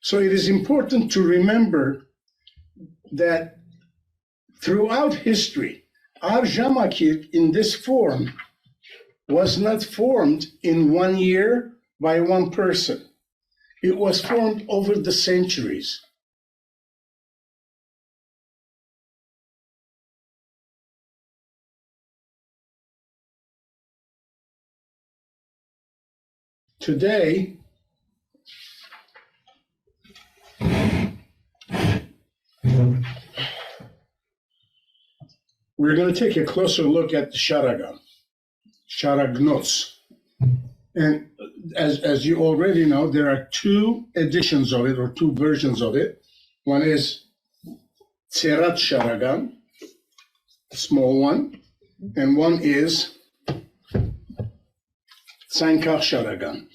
So it is important to remember that throughout history, our Jamakir in this form was not formed in 1 year by one person. It was formed over the centuries. Today, we're going to take a closer look at the Sharagan, Sharagnos. And as you already know, there are two editions of it, or two versions of it. One is Tserat Sharagan, small one, and one is Tsankach Sharagan.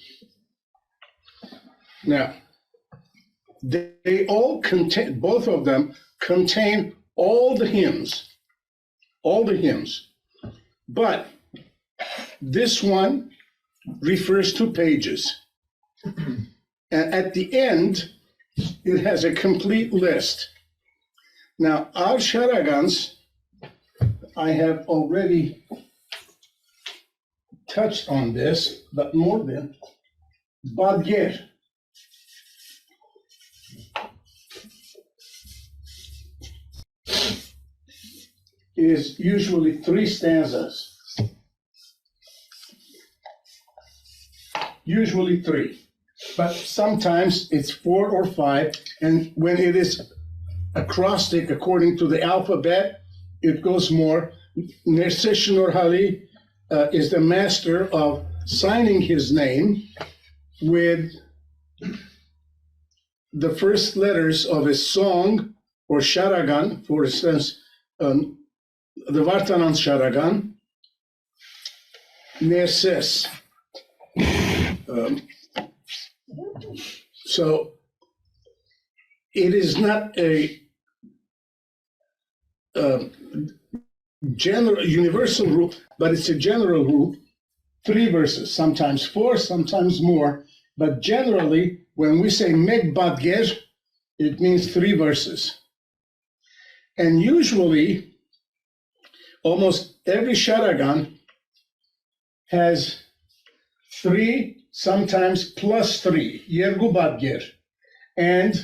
Now, they all contain, both of them contain all the hymns, but this one refers to pages. And at the end, it has a complete list. Now, our Sharagans, I have already touched on this, but more than Badger. Is usually 3 stanzas. Usually 3, but sometimes it's 4 or 5, and when it is acrostic according to the alphabet, it goes more. Nerses Nurhali is the master of signing his name with the first letters of a song or Sharagan, for instance, the Vartanan Sharagan, Nerses. So it is not a general, universal rule, but it's a general rule. 3 verses, sometimes 4, sometimes more. But generally, when we say Megbadger, it means 3 verses. And usually, almost every Sharagan has 3, sometimes plus 3, Yergu Badger. And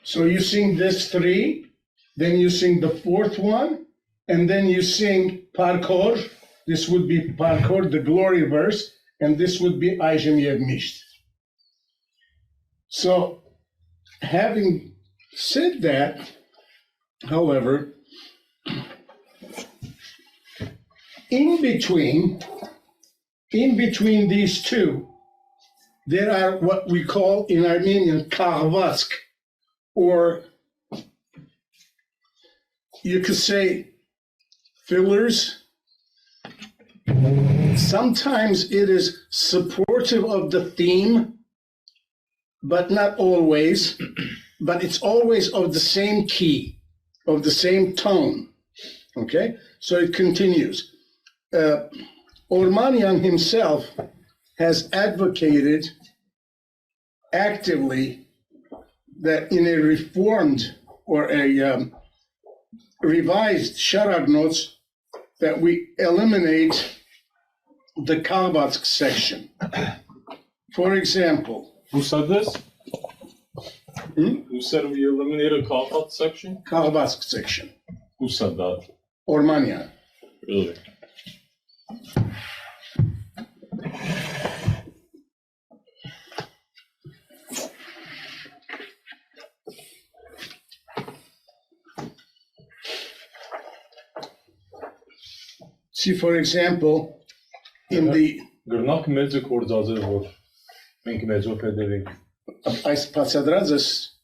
so you sing this 3, then you sing the 4th one, and then you sing Parkor. This would be Parkor, the glory verse, and this would be Ayjem Yevmisht. So, having said that, however, in between these two, there are what we call in Armenian karvatsk, or you could say fillers. Sometimes it is supportive of the theme, but not always, but it's always of the same key, of the same tone, okay? So it continues. Ormanian himself has advocated actively that in a reformed or a revised Sharagnots that we eliminate the Kalbatsk section. For example, who said this? Who said we eliminated Kalbat section? Kalbatsk section. Who said that? Ormanian. Really? See, for example, in the Գրնակ մեծը կորձած է որ մենք մեծով պետք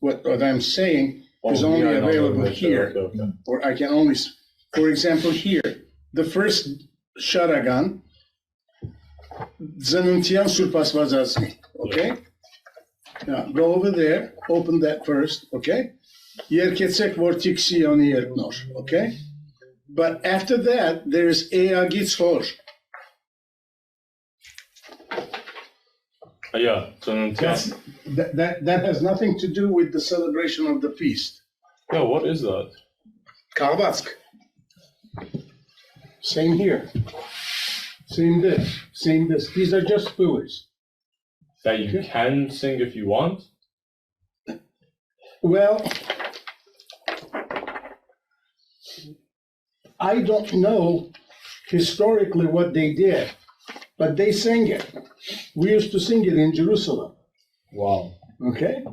what I'm saying is only available here, or I can only, for example, here, the first Sharagan, Zanuntian Surpasvazazmi, okay? Now, go over there, open that first, okay? Yerketsek Vortixioni Yerknor, okay? But after that, there is Eagitzfor. Yeah, Zanuntian. That has nothing to do with the celebration of the feast. Yeah, what is that? Kalbatsk. Same here. Same this. These are just fillers. That you can sing if you want? Well, I don't know historically what they did, but they sang it. We used to sing it in Jerusalem. Wow. Okay?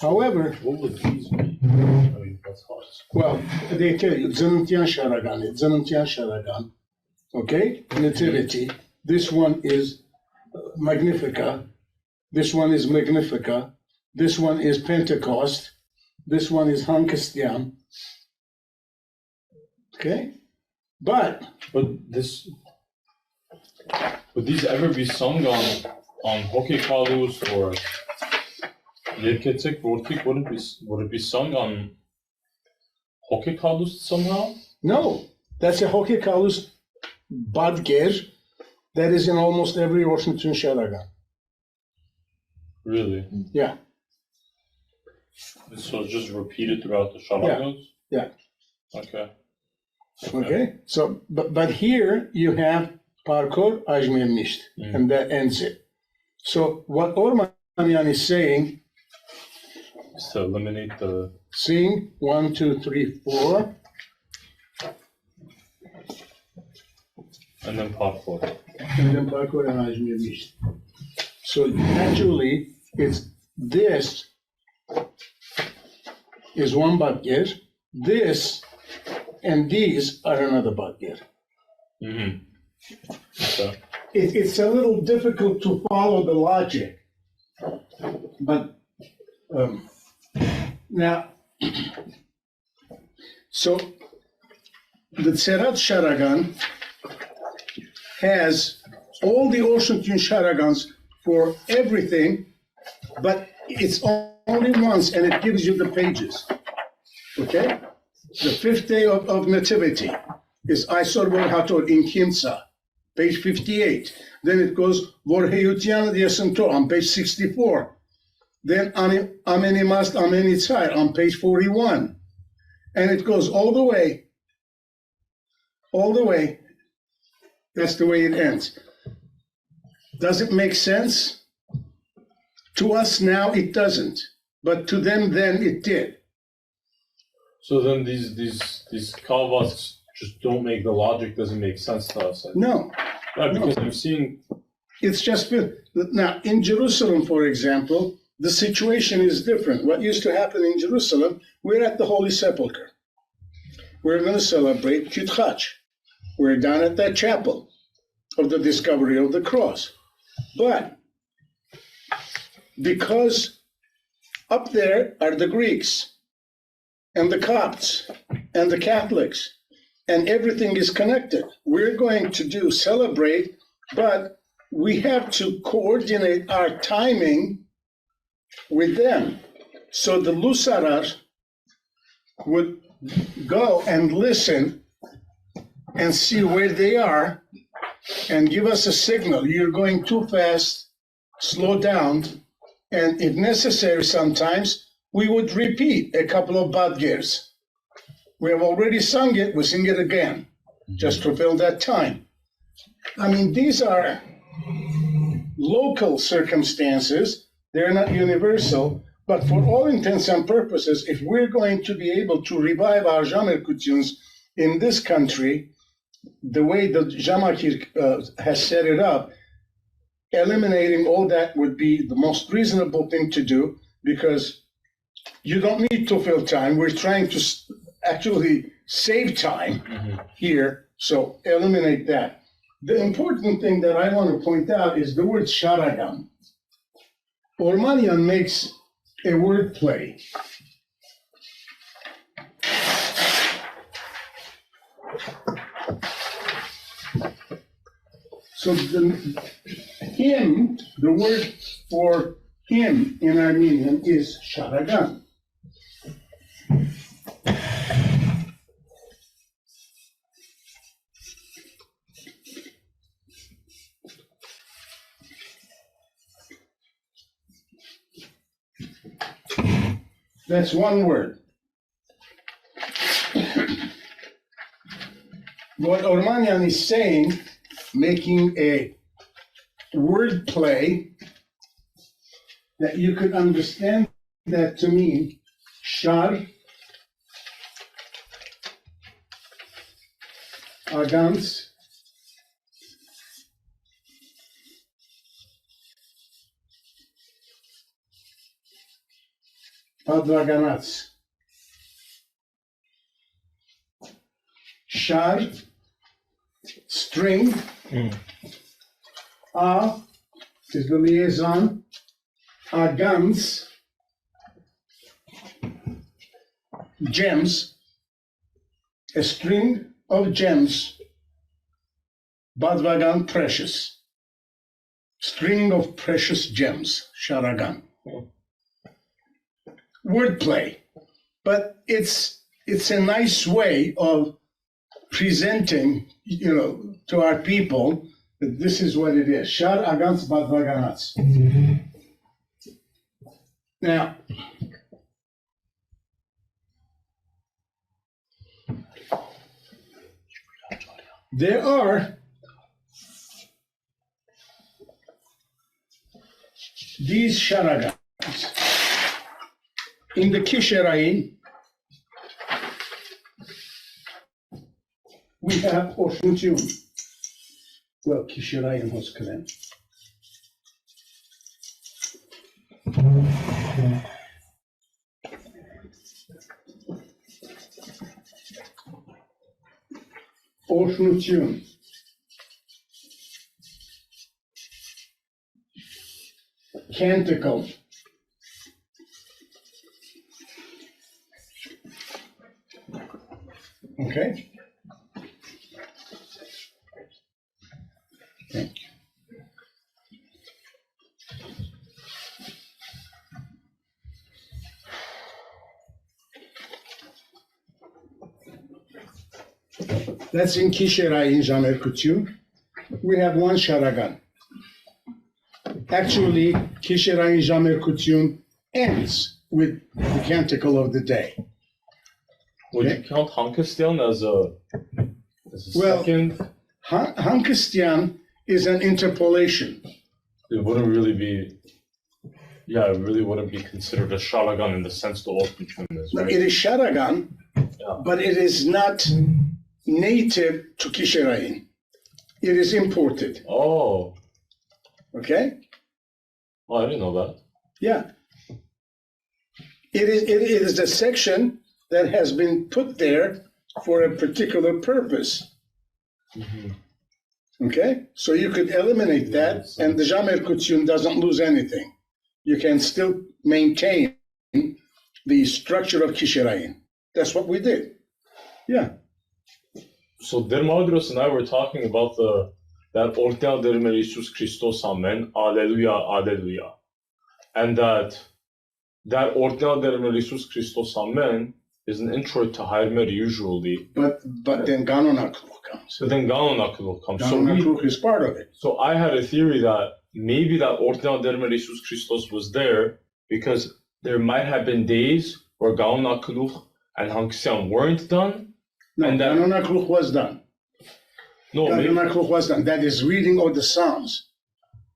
However, What would these be? I mean, that's hard. well, they tell you, Zanuntian Sharagan. Okay? Nativity. This one is Magnifica. This one is Magnifica. This one is Pentecost. This one is Hankestian. Okay? But Would these ever be sung on Hockey Kalus or Yerketik, Vortik? Would it be sung on Hockey Kalus somehow? no, that's a Hokikalus Badger that is in almost every Washington Sharagan. Really? Yeah. So it's just repeated throughout the Shabbat? Yeah. Okay. So, but here you have Parkor Ajmermisht, and that ends it. So what Ormanian is saying, Is to eliminate the... sing 1, 2, 3, 4, And then Parkor. and then Parkor and Ajmermisht. So actually, it's this is one Badger, this and these are another Badger. Mm-hmm. Okay. It's a little difficult to follow the logic, but now, so the Tserat Sharagan has all the Ocean Tune Sharagans for everything, but it's only once and it gives you the pages. Okay? The fifth day of Nativity is Aisor Hator in Kimsa, page 58. Then it goes Vorheyutian Diasanto on page 64. Then Amenimast Amenitzai on page 41. And it goes all the way. That's the way it ends. Does it make sense? To us now, it doesn't. But to them then, it did. So then these Kalvas just don't make, the logic doesn't make sense to us. No. Yeah, because I'm seeing... It's just, now, in Jerusalem, for example, the situation is different. What used to happen in Jerusalem, we're at the Holy Sepulchre. We're going to celebrate Kitchach. We're down at that chapel of the discovery of the cross. But because up there are the Greeks and the Copts and the Catholics, and everything is connected, we're going to celebrate, but we have to coordinate our timing with them. So the Lusarar would go and listen and see where they are and give us a signal. You're going too fast, slow down. And if necessary, sometimes we would repeat a couple of badgers. We have already sung it, we sing it again, just to fill that time. I mean, these are local circumstances. They're not universal, but for all intents and purposes, if we're going to be able to revive our Jamerkutuns in this country, the way the Jamakir has set it up, eliminating all that would be the most reasonable thing to do, because you don't need to fill time. We're trying to actually save time here, so eliminate that. The important thing that I want to point out is the word Sharagan. Ormanian makes a word play. So the hymn, the word for hymn in Armenian is Sharagan. That's one word. What Armenian is saying, making a word play that you could understand that to mean shar, agans, padvaganats. Shar, string, A is the liaison, agans, gems, a string of gems, badvagan, precious, string of precious gems, sharagan. Wordplay, but it's a nice way of presenting, to our people that this is what it is. Shar agans badvaganats. Now, there are these sharagans in the Kisherayin. We have Oshnutyun. Well, Kisherayin was Kren. Oshnutyun. Canticle. Okay? Thank you. That's in Kisherayin Jamer Kutyun. We have one sharagan. Actually, Kisherayin Jamer Kutyun ends with the canticle of the day. Would you count Hankestian as a second? Hankestian is an interpolation. It wouldn't really be, it really wouldn't be considered a sharagan in the sense the Oshnutyun is, right? It is sharagan, but it is not native to Kisherayin. It is imported. Oh. Okay? Oh, I didn't know that. Yeah. It is a section that has been put there for a particular purpose. Mm-hmm. Okay? So you could eliminate that, and the Jamer Kutyun doesn't lose anything. You can still maintain the structure of Kisherayin. That's what we did. Yeah. So Dermadros and I were talking about that Ortea Dermer Jesus Christos Amen, Alleluia, Alleluia. And that Ortea Dermer Jesus Christos Amen is an intro to Haymer usually. But then Ganon HaKluch comes. But then Ganon HaKluch comes. Ganon HaKluch is part of it. So I had a theory that maybe that Ortea Dermer Jesus Christos was there because there might have been days where Ganon HaKluch and Hankesian weren't done. No, and that Ganon HaKluch was done. No, Ganon HaKluch was done. That is reading of the Psalms.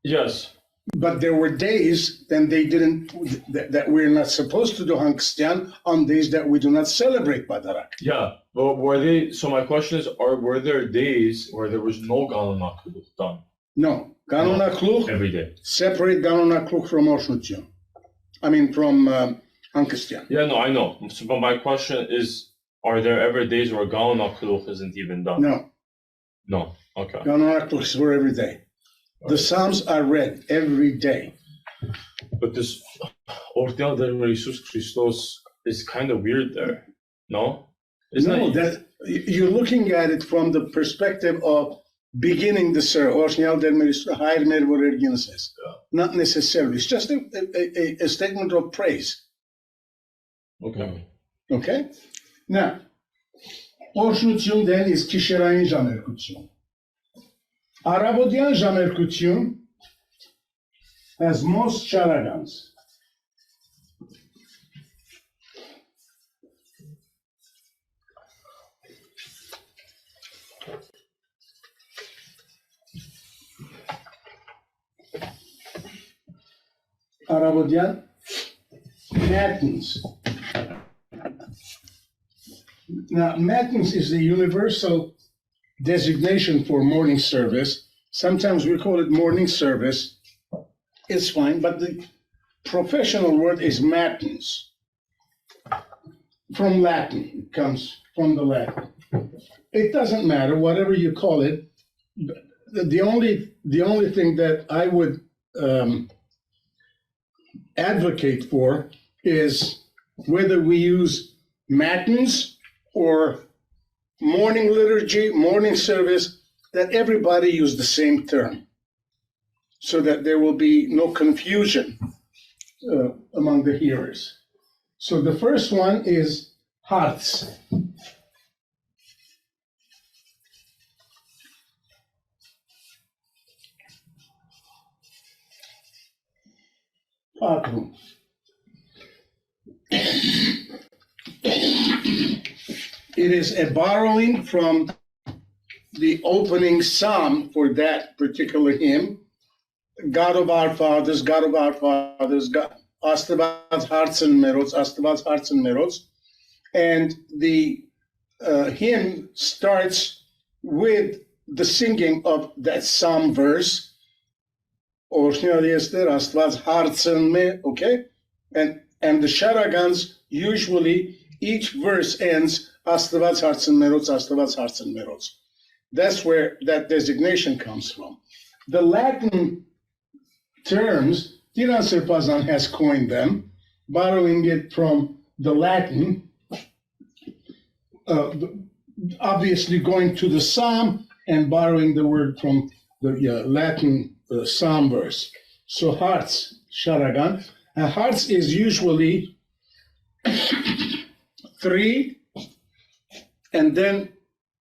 Yes. But there were days then they didn't, that we're not supposed to do Hankestian on days that we do not celebrate Badarak. Yeah, but were they, so my question is, were there days where there was no Ganon HaKluch done? No. Ganon HaKluch, every day. Separate Ganon HaKluch from Oshnutyun. I mean, from Hankestian. Yeah, no, I know. So, but my question is, are there ever days where Ganon HaKluch isn't even done? No. No, okay. Ganon HaKluch is for every day. The Psalms are read every day. But this Ortea Dermer Jesus Christos is kind of weird there, no? That you're looking at it from the perspective of beginning the service. Not necessarily. It's just a statement of praise. Okay. Okay? Now, Oshnutyun then is Kisherayin Jamer Kutyun. Arabodian Jamer Kutyun has most sharagans. Aivazian, matins. Now, matins is the universal designation for morning service. Sometimes we call it morning service. It's fine, but the professional word is matins. From Latin, it comes from the Latin. It doesn't matter, whatever you call it. The only thing that I would advocate for is whether we use matins or morning liturgy, morning service, that everybody use the same term so that there will be no confusion among the hearers. So the first one is hearts. Patrum. It is a borrowing from the opening psalm for that particular hymn. God of our fathers, God of our fathers, God, Astavad Hartsen Merods, Astavad Hartsen Merods. And the hymn starts with the singing of that psalm verse. Okay? And the Sharagans, usually each verse ends Astavad Hartsen Merods, Astavad Hartsen Merods. That's where that designation comes from. The Latin terms, Tiran Serpazan has coined them, borrowing it from the Latin, obviously going to the psalm and borrowing the word from the Latin psalm verse. So hearts, Sharagan. Hearts is usually 3, and then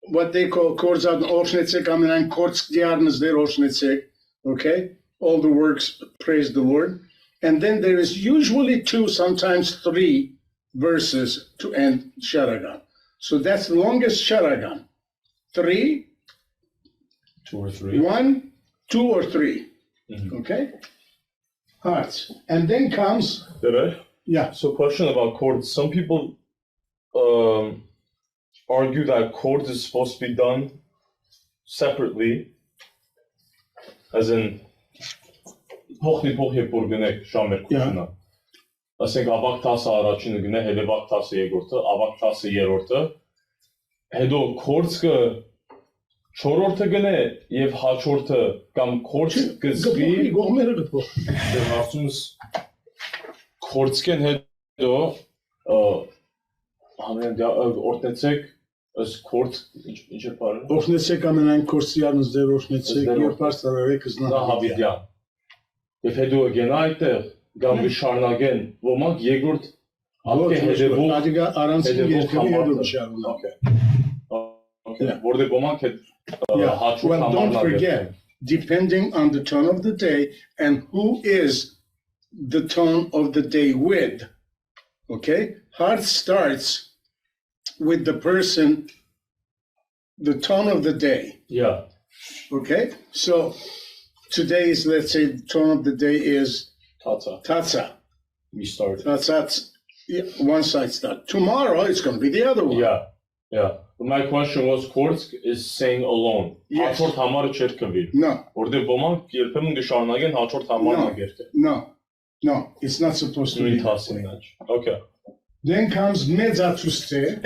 what they call chords out Orshnetsek, Amenan chords diarnas there Orshnetsek, okay? All the works praise the Lord. And then there is usually 2, sometimes 3 verses to end Sharagan. So that's the longest Sharagan. 3, 2 or 3. 1, 2 or 3. Mm-hmm. Okay? Hearts. And then comes... Yeah. So question about chords. Some people argue that chords is supposed to be done separately, as in փոխնի փոխ երբ որ գնեք շամերկությունը, ասենք ավակ 10 առաջինը գնա, հետևակ 10 երկրորդը, ավակ 10 երրորդը, հետո chords-ը 4-րդը գնա եւ հաջորդը կամ chords գծվի գողմերը գտվող։ Դեռ ասում ես chords-կեն հետո ամեն օրտնեցեք ըս chords ինչ է բառը Օշնեցեք ամենայն կորսիանս դեր օշնեցեք եւ բարձրարեք զնա Հավիդյան Եվ հետո գնա այդտեղ կամ շարունակեն ոմանք երկրորդ ապե հետևող ադիգա առանցին երկրի հետո շարունակ Okay որտեղ ոմանք հետ Well, don't forget, depending on the tone of the day and who is the tone of the day with, okay? Heart starts with the person, the tone of the day. Yeah. Okay? So today is, let's say, the tone of the day is Tatsa. We start. That's one side start. Tomorrow it's going to be the other one. Yeah. Yeah. My question was, chords is saying alone. Yes. No. No, it's not supposed to be that way. Okay. Then comes Mezatuste.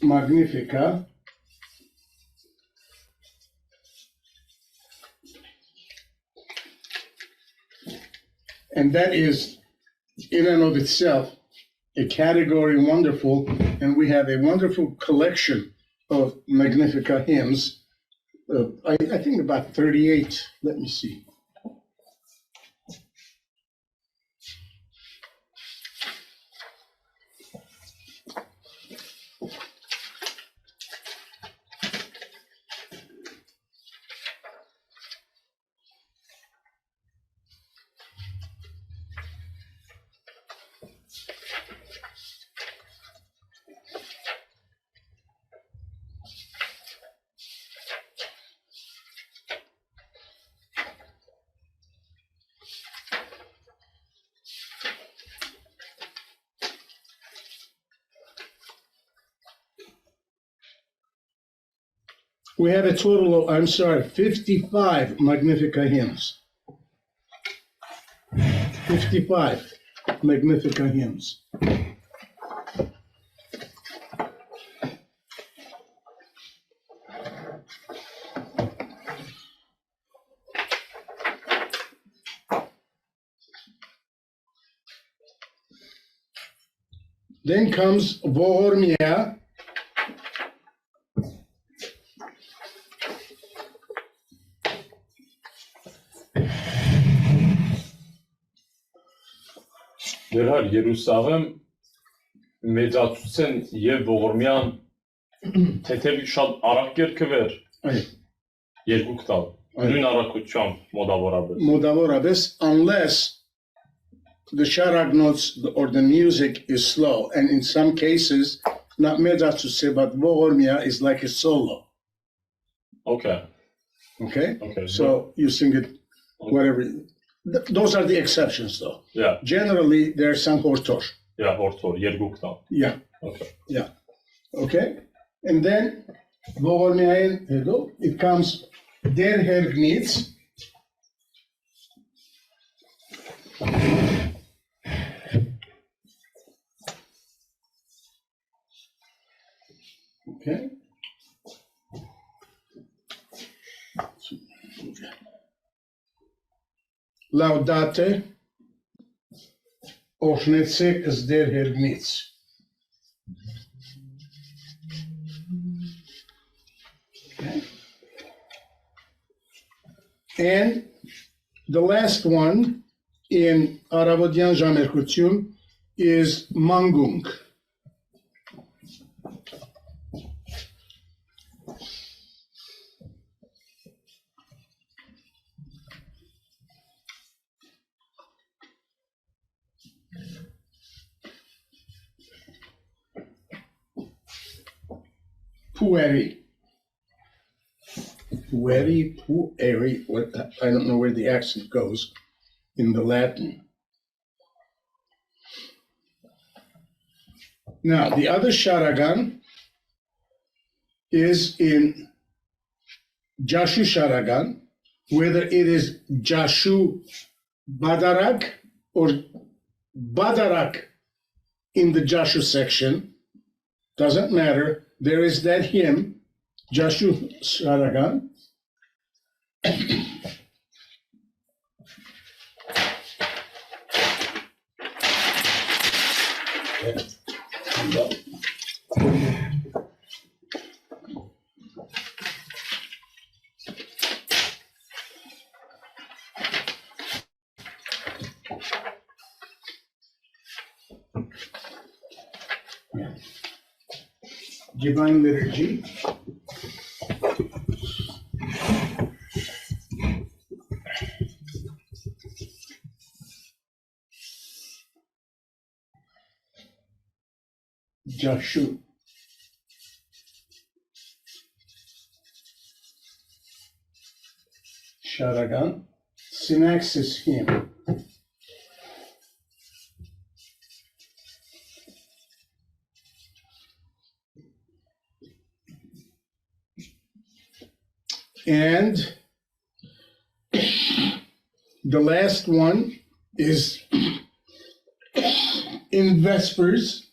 Magnifica. And that is, in and of itself, a category wonderful, and we have a wonderful collection of Magnifica hymns. I think about 38. Let me see. We have a total of, 55 Magnificat hymns. 55 Magnificat hymns. Then comes Vohormia. Դեռ Երուսաղեմ մեծացուցեն եւ Ողորմյան թեթևի շատ արագ երկվեր երկուք տալ նույն արագությամբ Մոդավորապես, unless the sharag notes or the music is slow, and in some cases, not mezzatuse, but Vohormia is like a solo. Okay. So you sing it, whatever. Those are the exceptions, though. Yeah. Generally, there's some hortor. Yeah, hortor, երկուք տալ. Yeah. Okay. Yeah. Okay. And then Vohormia, it comes Der Hergnitz. Okay. Laudate Orhnetse is der Hergnitz. Okay. And the last one in Aravodian Jamerkutyun is Mangung. Pueri. I don't know where the accent goes in the Latin. Now, the other Sharagan is in Jashu Sharagan, whether it is Jashu Badarak or Badarak in the Jashu section, doesn't matter. There is that hymn, Jashu Sharagan. Divine Liturgy. Jashu. Sharagan. Synaxis hymn. And the last one is in Vespers.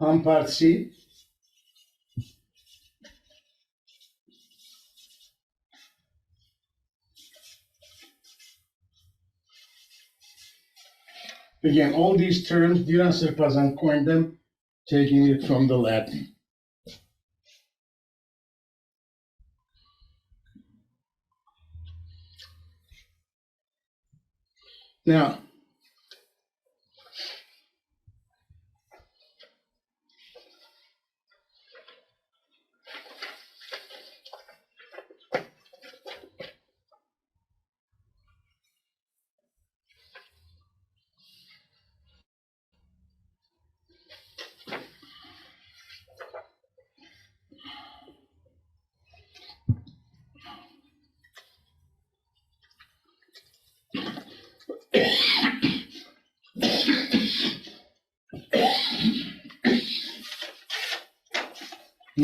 Hampartsi. Again, all these terms, Diran Sirpazan coined them, taking it from the Latin. Now,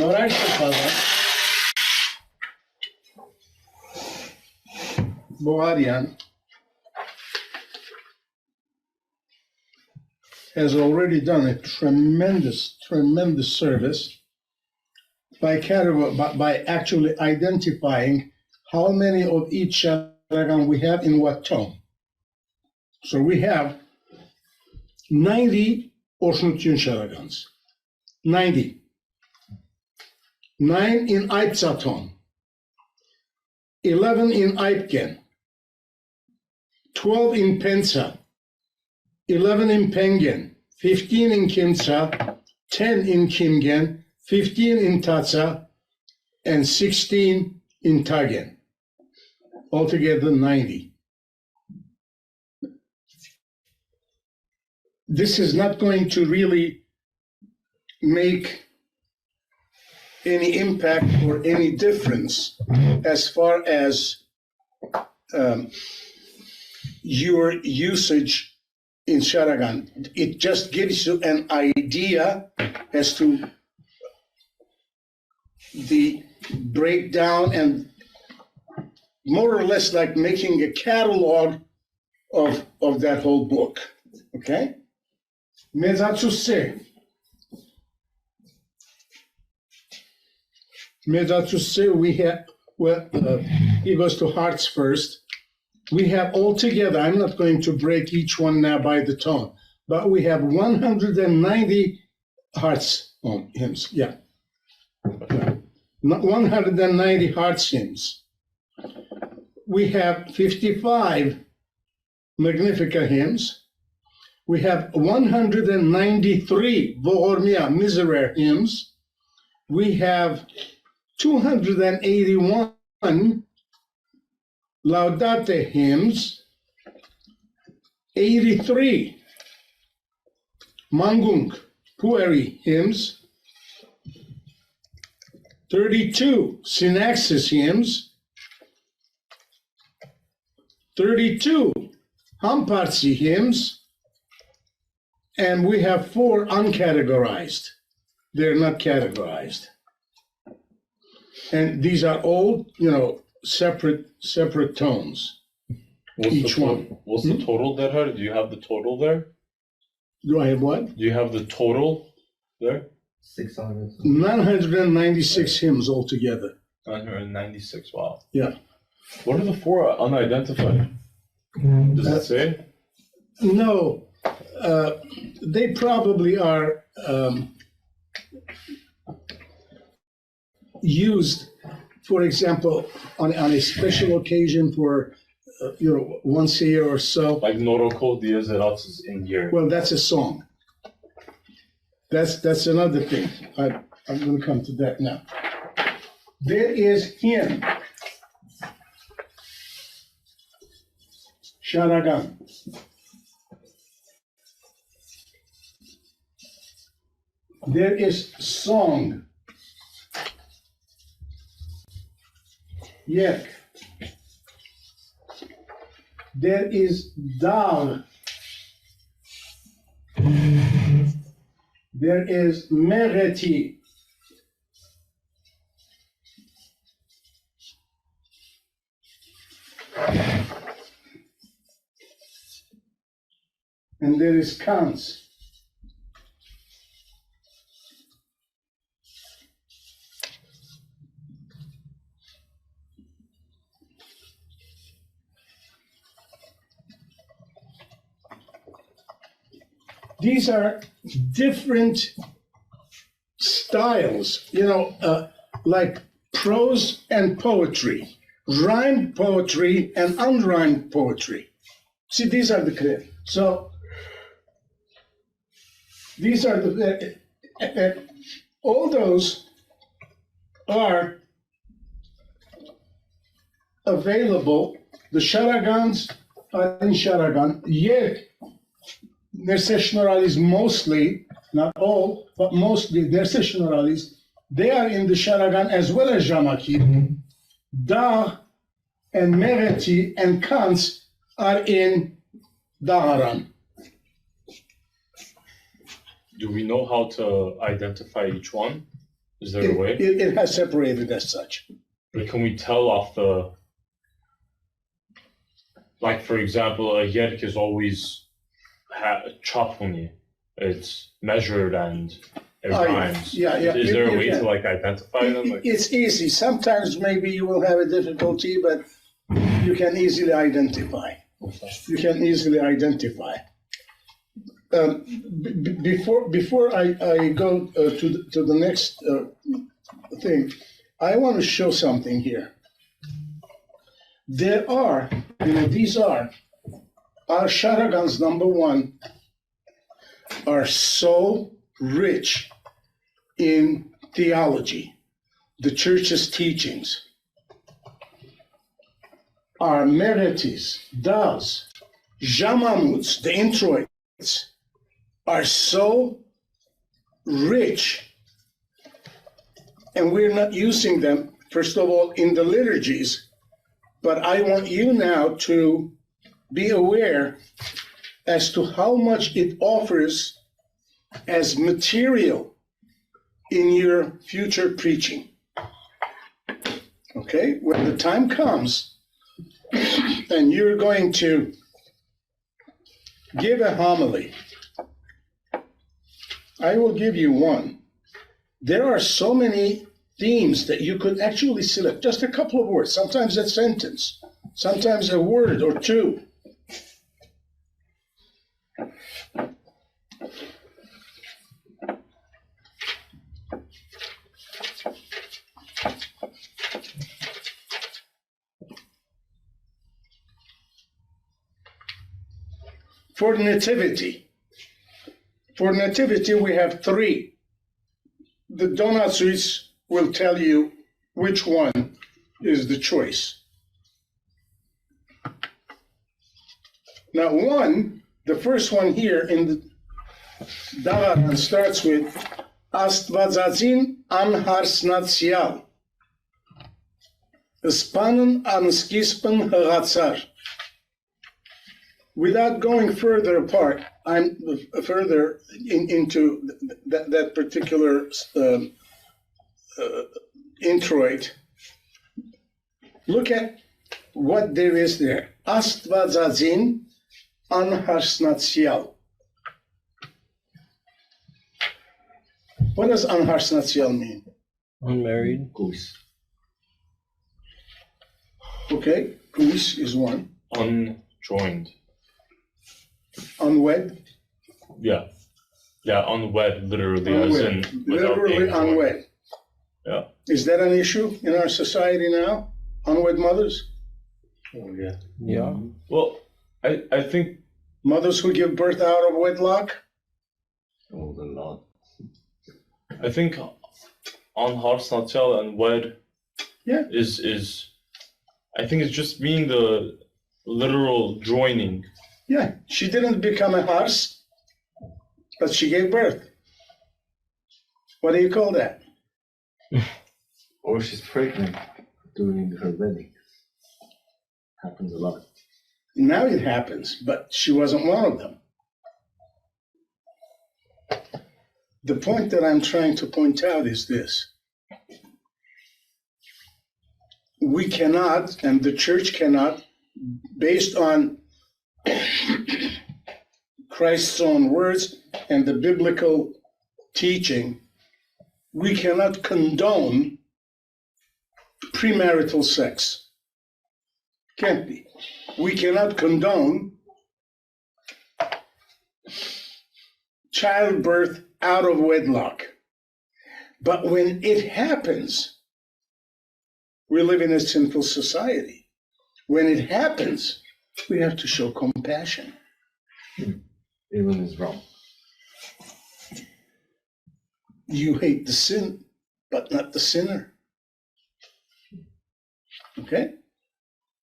Noray Shekara, Boharian, has already done a tremendous service by actually identifying how many of each sharagan we have in what tone. So we have 90 Oshnutyun sharagans. 90. 9 in Aiptsa tone. 11 in Aipgen. 12 in Pensa. 11 in Pengen. 15 in Kimsa. 10 in Kimgen. 15 in Tatsa. And 16 in Tagen. Altogether 90. This is not going to really make any impact or any difference as far as your usage in Sharagan. It just gives you an idea as to the breakdown and more or less like making a catalog of that whole book. Okay? Mezzatuse. Mezzatuse, we have, well, he goes to hearts first. We have altogether, I'm not going to break each one now by the tone, but we have 190 hearts on hymns. Yeah. 190 hearts hymns. We have 55 Magnificat hymns. We have 193 Vohormia Miserere hymns. We have 281 Laudate hymns, 83 Mangung Pueri hymns, 32 Synaxis hymns, 32 Hampartsi hymns, and we have 4 uncategorized. They're not categorized. And these are all, separate tones. Each one. What's the total there? Do you have the total there? Do I have what? Do you have the total there? 600. 996 hymns altogether. 996, wow. Yeah. What are the 4 unidentified? Does it say? No. They probably are used, for example, on a special occasion for, once a year or so. Like Noroko Diaz is in here. Well, that's a song. That's another thing. I'm going to come to that now. There is hymn. Sharagan. There is song. Yek. There is dal. There is mereti. And there is kans. These are different styles, like prose and poetry, rhymed poetry and unrhymed poetry. See, these are the clear. So these are the all those are available. The sharagans are in sharagan. Yet Nerseshnoralis mostly, not all, but mostly Nerseshnoralis, they are in the Sharagan as well as Jamaki. Da and Mereti and Kans are in Daharan. Do we know how to identify each one? Is there a way? It has separated as such. But can we tell off the, like, for example, a yerk is always chapuni. It's measured and it rhymes. Yeah. Is there a way to like identify them? Like, it's easy. Sometimes maybe you will have a difficulty, but you can easily identify. You can easily identify. Before I go to the next thing, I want to show something here. There are, these are our Sharagans, number one, are so rich in theology, the church's teachings. Our Meretis, Das, Jamamuts, the introits, are so rich, and we're not using them, first of all, in the liturgies, but I want you now to be aware as to how much it offers as material in your future preaching. Okay? When the time comes and you're going to give a homily, I will give you one. There are so many themes that you could actually select, just a couple of words, sometimes a sentence, sometimes a word or two. For nativity, we have three. The Donatsuits will tell you which one is the choice. Now the first one here in the Davaran starts with Astvazazin anharsnatsial. Ispanan anskispan hagatsar. Without going further apart, I'm further into that particular introit. Look at what there is there. Astvazazin anharsnatsial. What does anharsnatsial mean? Unmarried. Goose. Okay, goose is one. Unjoined. Unwed? Yeah, unwed, literally, Unwed. as in without Literally being joined. unwed. Yeah. Is that an issue in our society now? Unwed mothers? Oh, yeah. Yeah. Well, I think Mothers who give birth out of wedlock? Oh, the Lord. I think on Harsnatel and wed is I think it's just being the literal joining. Yeah, she didn't become a horse, but she gave birth. What do you call that? Or she's pregnant during her wedding. Happens a lot. Now it happens, but she wasn't one of them. The point that I'm trying to point out is this. We cannot, and the church cannot, based on Christ's own words and the biblical teaching, we cannot condone premarital sex. Can't be. We cannot condone childbirth out of wedlock. But when it happens, we live in a sinful society. When it happens, we have to show compassion. Even is wrong. You hate the sin, but not the sinner. Okay?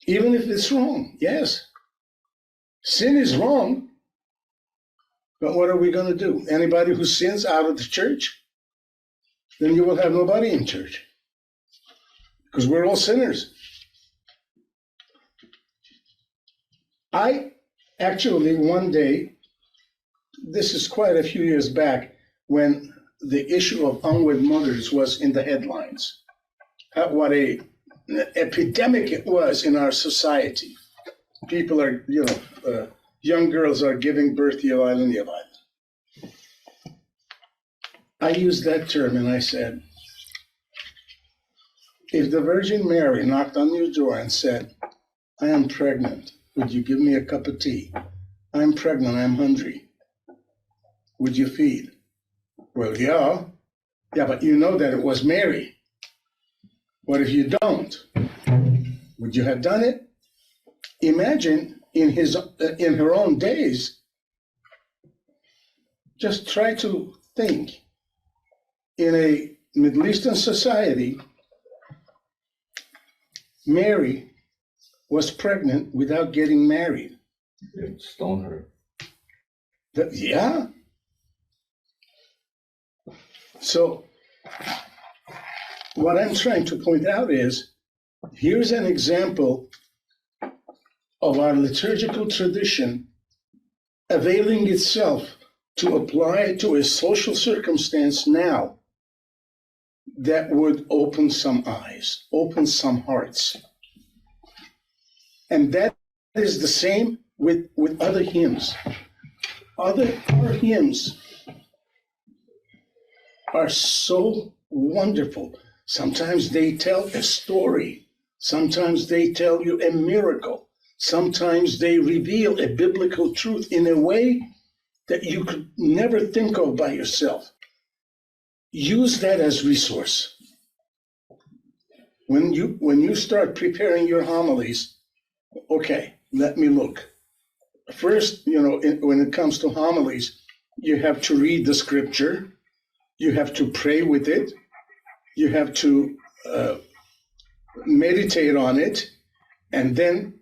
Even if it's wrong, yes. Sin is wrong, but what are we going to do? Anybody who sins out of the church, then you will have nobody in church. Because we're all sinners. I actually, one day, this is quite a few years back, when the issue of unwed mothers was in the headlines. What an epidemic it was in our society. People are, young girls are giving birth to I used that term and I said, if the Virgin Mary knocked on your door and said, I am pregnant, would you give me a cup of tea? I'm pregnant, I'm hungry. Would you feed? Well, yeah. Yeah, but you know that it was Mary. What if you don't? Would you have done it? Imagine in her own days, just try to think. In a Middle Eastern society, Mary was pregnant without getting married. They'd stone her. Yeah. So what I'm trying to point out is, here's an example of our liturgical tradition availing itself to apply to a social circumstance now that would open some eyes, open some hearts. And that is the same with other hymns. Our hymns are so wonderful. Sometimes they tell a story. Sometimes they tell you a miracle. Sometimes they reveal a biblical truth in a way that you could never think of by yourself. Use that as resource. When you start preparing your homilies, okay, let me look. First, when it comes to homilies, you have to read the scripture, you have to pray with it, you have to meditate on it, and then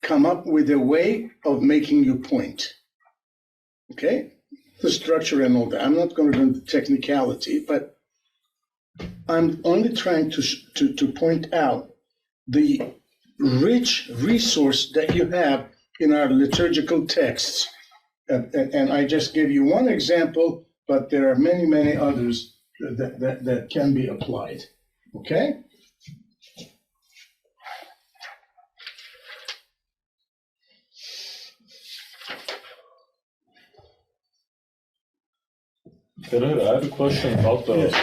come up with a way of making your point. Okay? The structure and all that. I'm not going to go into technicality, but I'm only trying to point out the rich resource that you have in our liturgical texts. And I just gave you one example, but there are many, many others that can be applied. Okay? Pereira, I have a question about the Yes.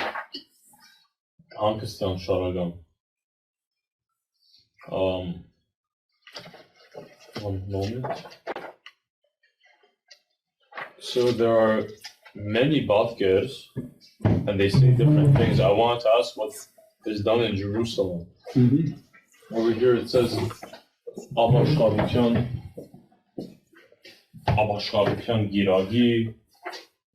Hankistan Sharagan. One moment. So there are many Batkers, and they say different things. I want to ask what is done in Jerusalem. Mm-hmm. Over here it says Abashkarutyan Giragi.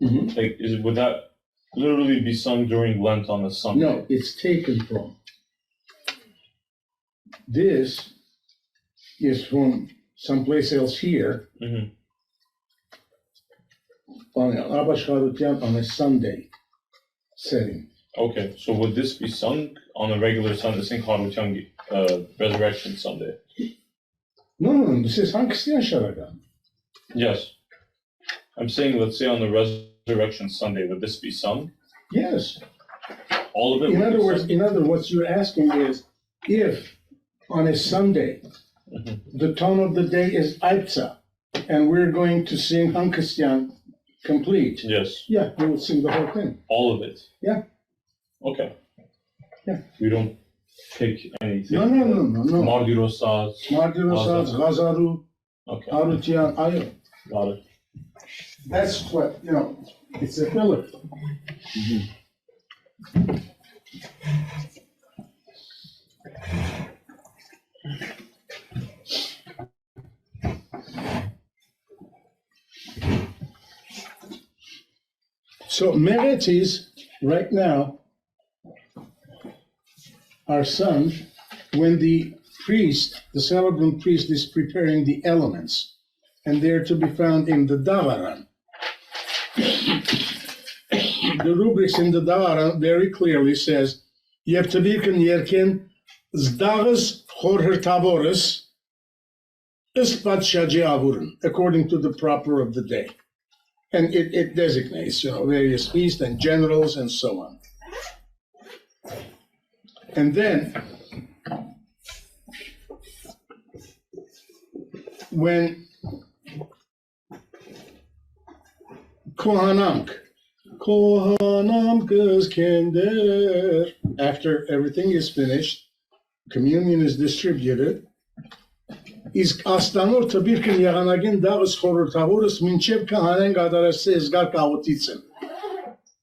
Mm-hmm. Like, would that literally be sung during Lent on a Sunday? No, it's taken from. This is from someplace else here. Mm-hmm. On Abba Sharutyan on a Sunday setting. Okay, so would this be sung on a regular Sunday, St. Harutyan Resurrection Sunday? No, this is Hankistan Sharagan. Yes. I'm saying, let's say on the Resurrection Sunday, would this be sung? Yes. All of it? In other words, what you're asking is, if on a Sunday, the tone of the day is Aitza, and we're going to sing Hankistan complete. Yes. Yeah, we will sing the whole thing. All of it? Yeah. Okay. Yeah. We don't pick anything? No. Mardirosaz. Mardirosaz, Ghazaru, Okay. Arutyan, Ayo. Got it. That's what, it's a filler. So Meretis, right now, are sung when the priest, the celebrant priest, is preparing the elements, and they're to be found in the Davaran. The rubrics in the Davaran very clearly says, Yevtabikin Yerkin Zdagas Horher Taboris Ispat Shaji Avurun, according to the proper of the day. And it designates, various feasts and generals and so on. And then, when Kohanamk Kender, after everything is finished, communion is distributed, իսկ աստանորդը բիրքն եղանագին դաղս խորհրդավորս մինչև քահանեն գադարած զգար կաղոտիցը.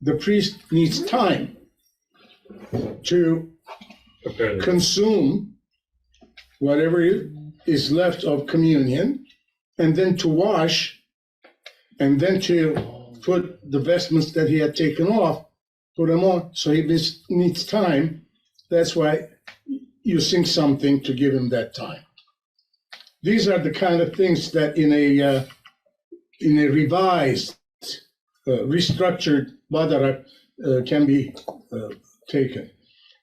The priest needs time to consume whatever is left of communion, and then to wash, and then to put the vestments that he had taken off, put them on. So he needs time. That's why you sing something to give him that time. These are the kind of things that in a revised, restructured Badara can be taken.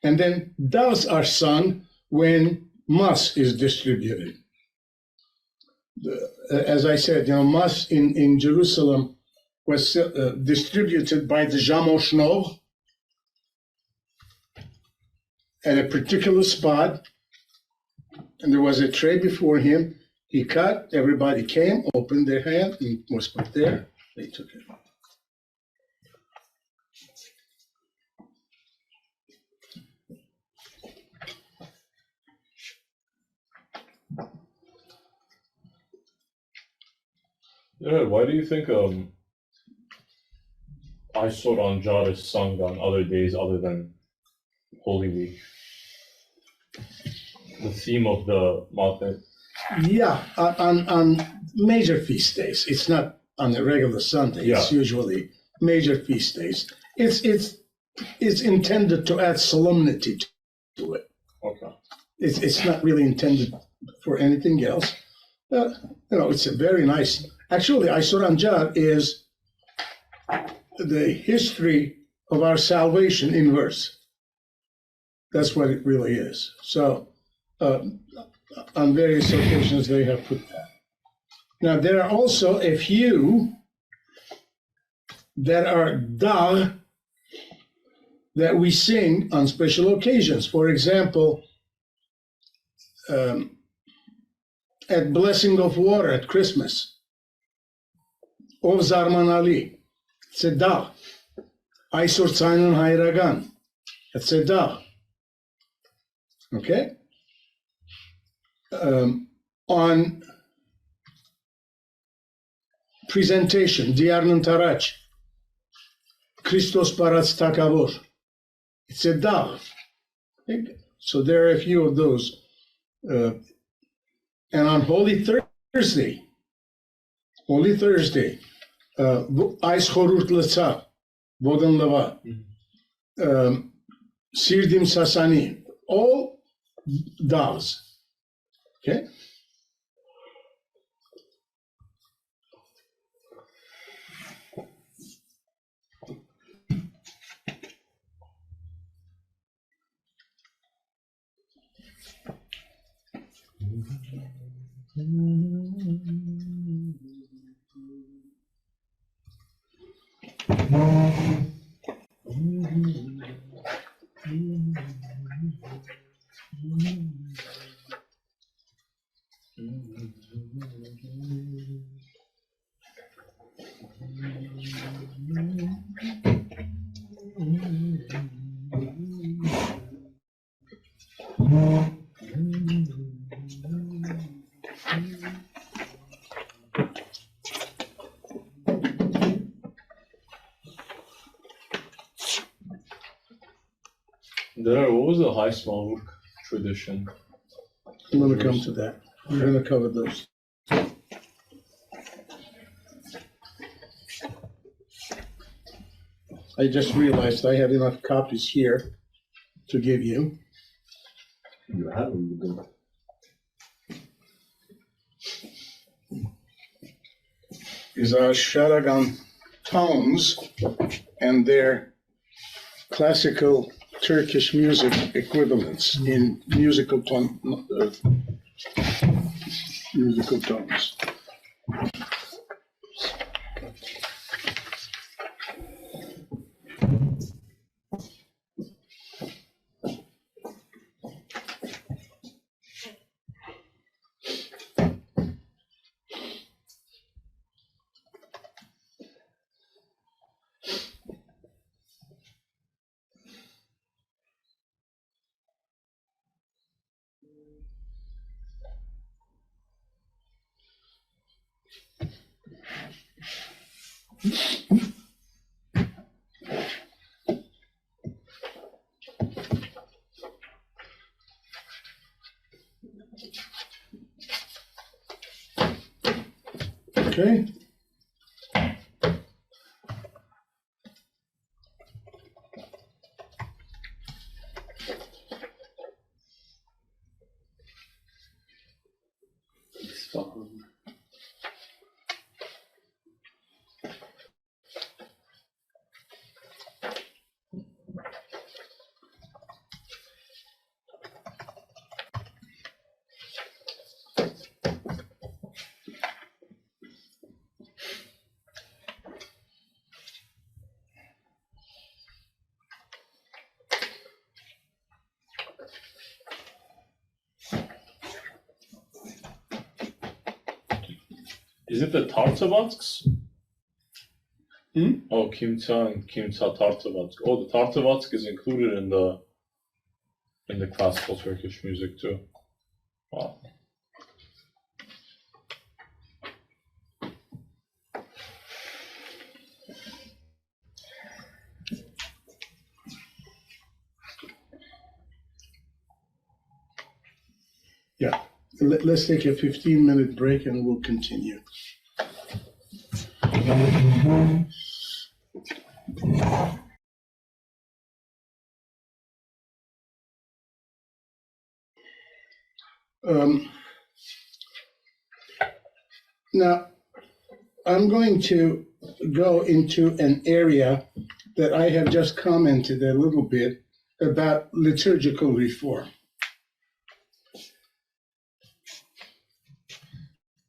And then those are sung when Mass is distributed. As I said, Mass in Jerusalem was distributed by the Jamoshnov at a particular spot, and there was a tray before him. He cut, everybody came, opened their hand, and was put there. They took it. Yeah, why do you think Aysor Anjar is sung on other days other than Holy Week? The theme of the Matin. Yeah, on major feast days. It's not on a regular Sunday. Yeah. It's usually major feast days. It's intended to add solemnity to it. Okay. It's not really intended for anything else. It's a very nice. Actually, Aysor Anjar is the history of our salvation in verse. That's what it really is. So, on various occasions, they have put that. Now, there are also a few that are dar that we sing on special occasions. For example, at Blessing of Water at Christmas, Ov Zarmanali, it's a dar. Aysor Tzainon Hayragan, it's a dar. Okay? On presentation, Diarnan Tarach, Christos Paratz Takavor, it's a dar. So there are a few of those. And on Holy Thursday, Ais Chorut Letza, Bodan Lava, Sirdim Sasani, all dars. Okay? What was the High Small tradition? I'm going to come to that. We're going to cover those. I just realized I had enough copies here to give you. You have them, you do. These are Sharagan tones and their classical Turkish music equivalents in musical tones. Okay. Is it the Tartavatsk? Oh, Kimta and Kimta Tartavatsk. Oh, the Tartavatsk is included in the classical Turkish music too. Wow. Yeah. Let's take a 15-minute break and we'll continue. Now, I'm going to go into an area that I have just commented a little bit about liturgical reform.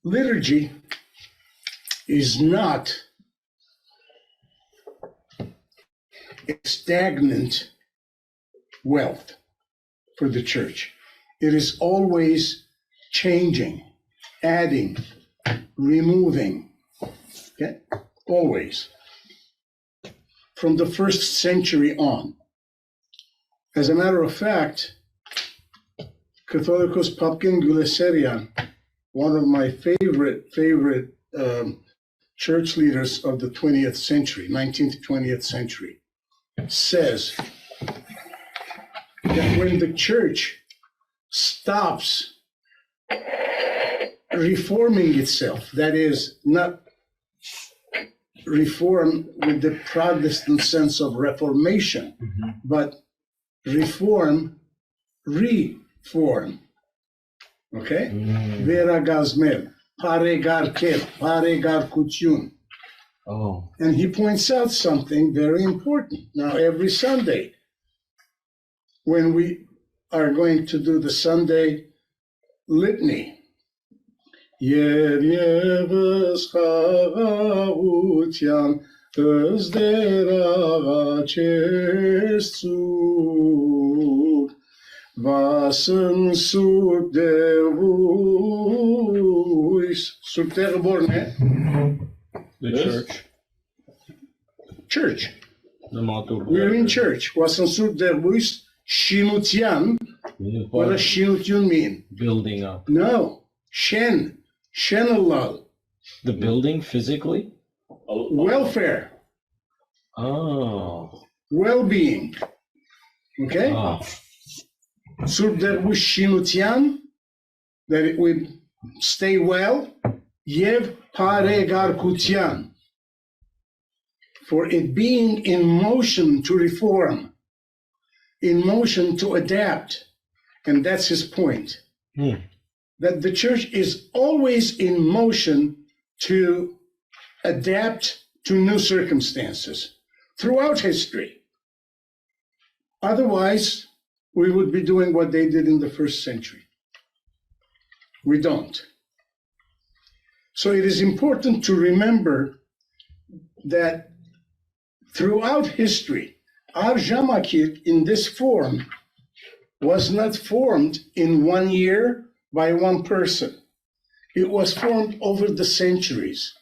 Liturgy is not a stagnant wealth for the church. It is always changing, adding, removing, okay? Always. From the first century on. As a matter of fact, Catholicos Papkin Guleserian, one of my favorite church leaders of the 20th century, 19th to 20th century, says that when the church stops reforming itself, that is, not reform with the Protestant sense of reformation, but reform, okay? Vera Gazmel, Paregarkel, Paregarkutyun. Oh. And he points out something very important. Now, every Sunday, when we are going to do the Sunday litany, Yer yevız kağutyan özder ağaçestur vasın sur devuis. Sur terborne? The church. Church. The motto. We're in church. Vasın sur devuis shinutyan. What does shinutyan mean? Building up. No. Shenalal. The building physically? Welfare. Oh. Well-being. Okay? Ah. Sur dervush shinutyan, that it would stay well. Yev paregarkutyan. For it being in motion to reform, in motion to adapt. And that's his point. That the church is always in motion to adapt to new circumstances throughout history. Otherwise, we would be doing what they did in the first century. We don't. So it is important to remember that throughout history, our Jamakir in this form was not formed in 1 year by one person. It was formed over the centuries.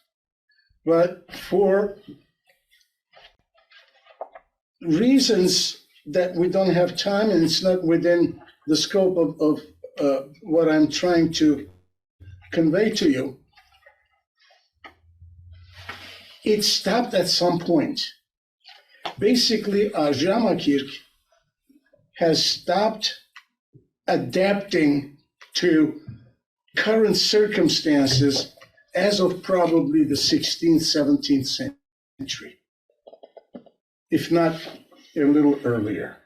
But for reasons that we don't have time, and it's not within the scope of what I'm trying to convey to you, it stopped at some point. Basically, Arjama has stopped adapting to current circumstances as of probably the 16th, 17th century, if not a little earlier,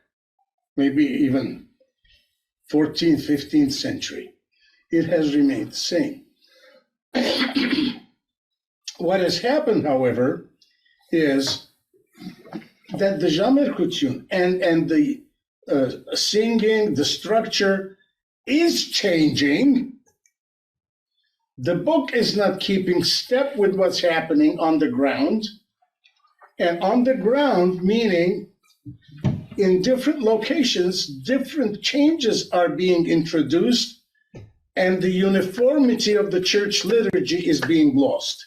maybe even 14th, 15th century. It has remained the same. What has happened, however, is that the Jamerkutun and the singing, the structure is changing. The book is not keeping step with what's happening on the ground. And on the ground, meaning in different locations, different changes are being introduced, and the uniformity of the church liturgy is being lost.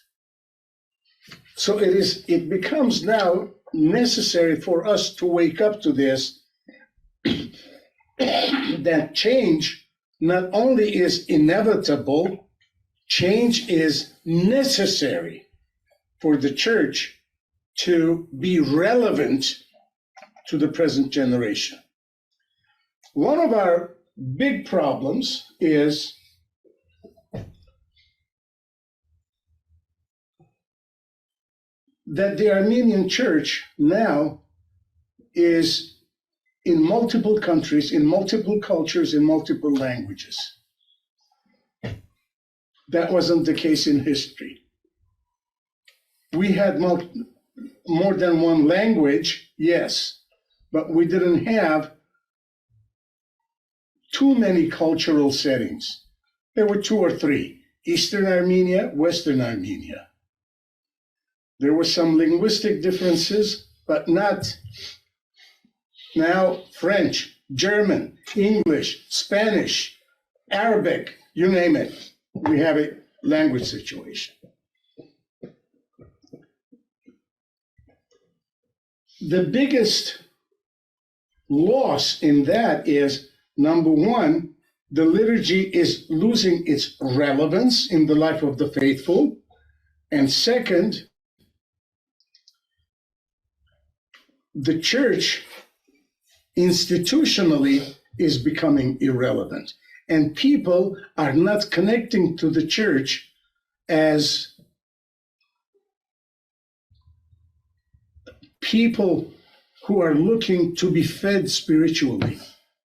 So it becomes now necessary for us to wake up to this, that change not only is inevitable, change is necessary for the church to be relevant to the present generation. One of our big problems is that the Armenian Church now is in multiple countries, in multiple cultures, in multiple languages. That wasn't the case in history. We had more than one language, yes, but we didn't have too many cultural settings. There were 2 or 3, Eastern Armenia, Western Armenia. There were some linguistic differences, but not now French, German, English, Spanish, Arabic, you name it. We have a language situation. The biggest loss in that is, number one, the liturgy is losing its relevance in the life of the faithful. And second, the church institutionally is becoming irrelevant. And people are not connecting to the church as people who are looking to be fed spiritually,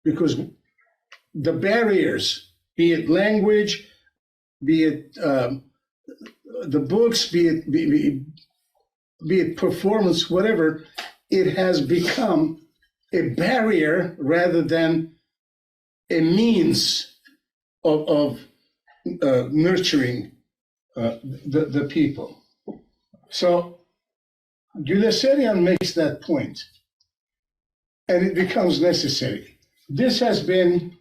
because the barriers, be it language, be it the books, be it performance, whatever, it has become a barrier rather than a means of nurturing the people. So Güleserian makes that point, and it becomes necessary. This has been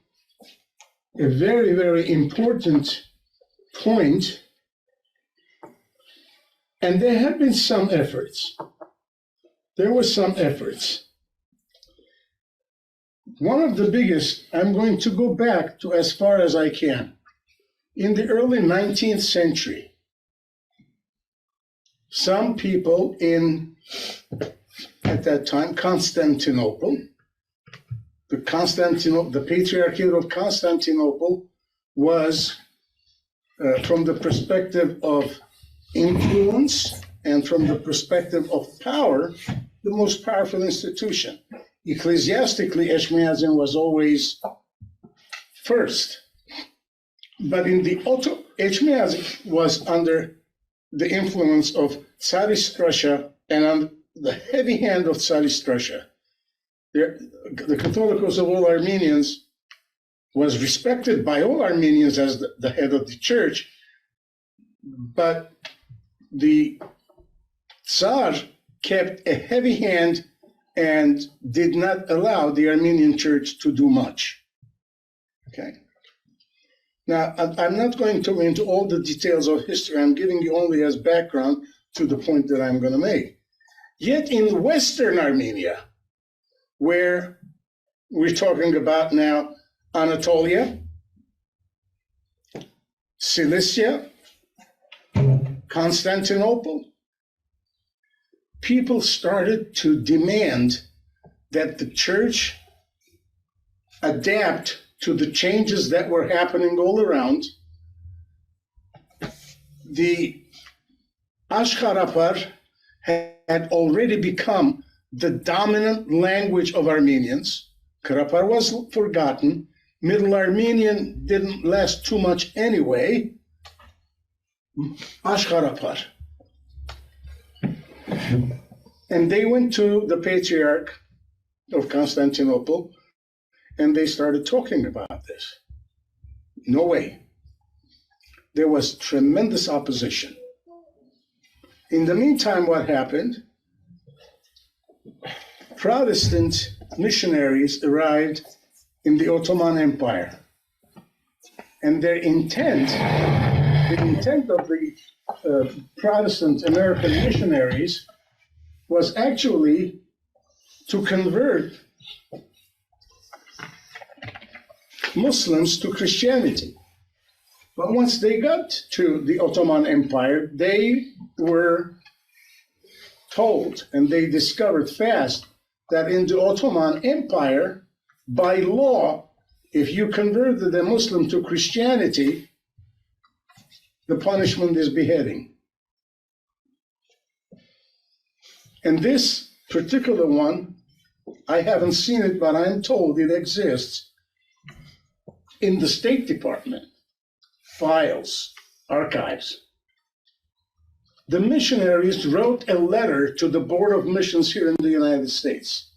a very, very important point, and there have been some efforts. There were some efforts. One of the biggest, I'm going to go back to as far as I can. In the early 19th century, some people at that time, Constantinople, the Patriarchate of Constantinople was, from the perspective of influence and from the perspective of power, the most powerful institution. Ecclesiastically, Aivazian was always first. But in the Aivazian was under the influence of Tsarist Russia and on the heavy hand of Tsarist Russia. The Catholicos of all Armenians was respected by all Armenians as the head of the church, but the Tsar kept a heavy hand and did not allow the Armenian church to do much. Okay. Now, I'm not going to go into all the details of history. I'm giving you only as background to the point that I'm going to make. Yet in Western Armenia, where we're talking about now Anatolia, Cilicia, Constantinople, people started to demand that the church adapt to the changes that were happening all around. The Ashkarapar had already become the dominant language of Armenians. Karapar was forgotten. Middle Armenian didn't last too much anyway. Ashkarapar. And they went to the Patriarch of Constantinople and they started talking about this. No way. There was tremendous opposition. In the meantime, what happened? Protestant missionaries arrived in the Ottoman Empire. And their intent, the intent of the Protestant American missionaries was actually to convert Muslims to Christianity. But once they got to the Ottoman Empire, they were told, and they discovered fast, that in the Ottoman Empire, by law, if you converted a Muslim to Christianity, the punishment is beheading. And this particular one, I haven't seen it, but I'm told it exists in the State Department, files, archives. The missionaries wrote a letter to the Board of Missions here in the United States.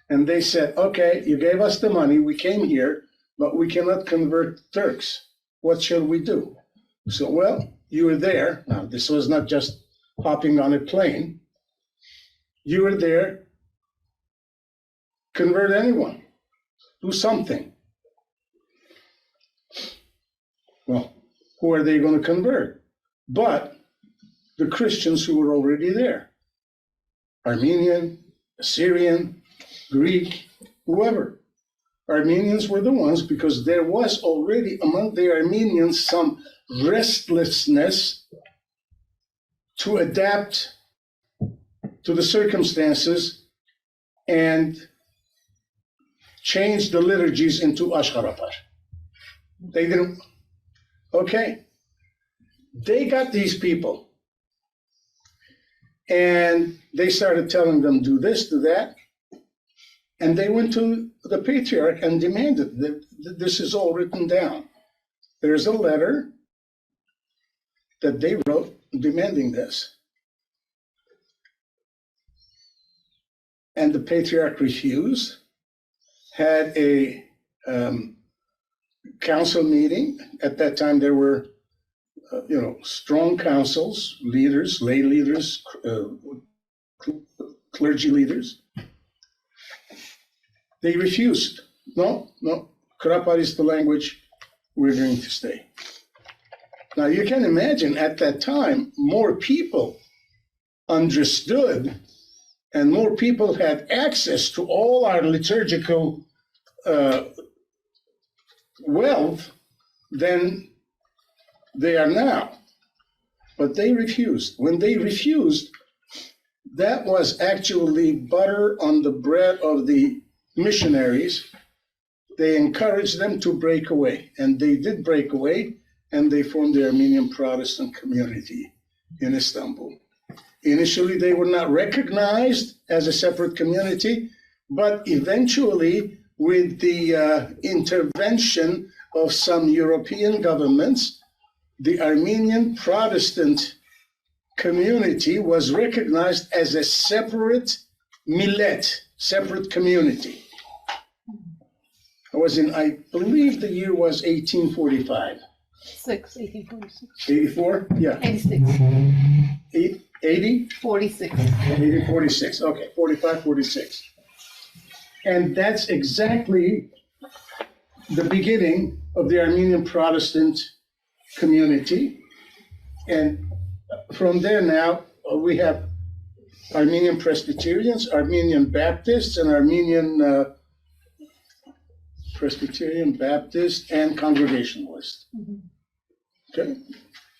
And they said, okay, you gave us the money, we came here, but we cannot convert Turks. What shall we do? So, well, you were there. Now, this was not just hopping on a plane. You were there. Convert anyone. Do something. Well, who are they going to convert? But the Christians who were already there. Armenian, Assyrian, Greek, whoever. Armenians were the ones because there was already among the Armenians some restlessness to adapt to the circumstances and change the liturgies into Ashkarapar. They didn't. Okay. They got these people and they started telling them, do this, do that. And they went to the Patriarch and demanded that this is all written down. There's a letter that they wrote demanding this. And the Patriarch refused, had a council meeting. At that time, there were, strong councils, leaders, lay leaders, clergy leaders. They refused. No, Karapar is the language, we're going to stay. Now, you can imagine at that time, more people understood and more people had access to all our liturgical wealth than they are now. But they refused. When they refused, that was actually butter on the bread of the missionaries. They encouraged them to break away, and they did break away, and they formed the Armenian Protestant community in Istanbul. Initially, they were not recognized as a separate community, but eventually, with the intervention of some European governments, the Armenian Protestant community was recognized as a separate millet, separate community. I believe the year was 1845. 1846. 84? Yeah. 86. 80? 46. 1846. Okay, 45, 46. And that's exactly the beginning of the Armenian Protestant community. And from there now, we have Armenian Presbyterians, Armenian Baptists, and Armenian Presbyterian, Baptist, and Congregationalist. Mm-hmm. Okay?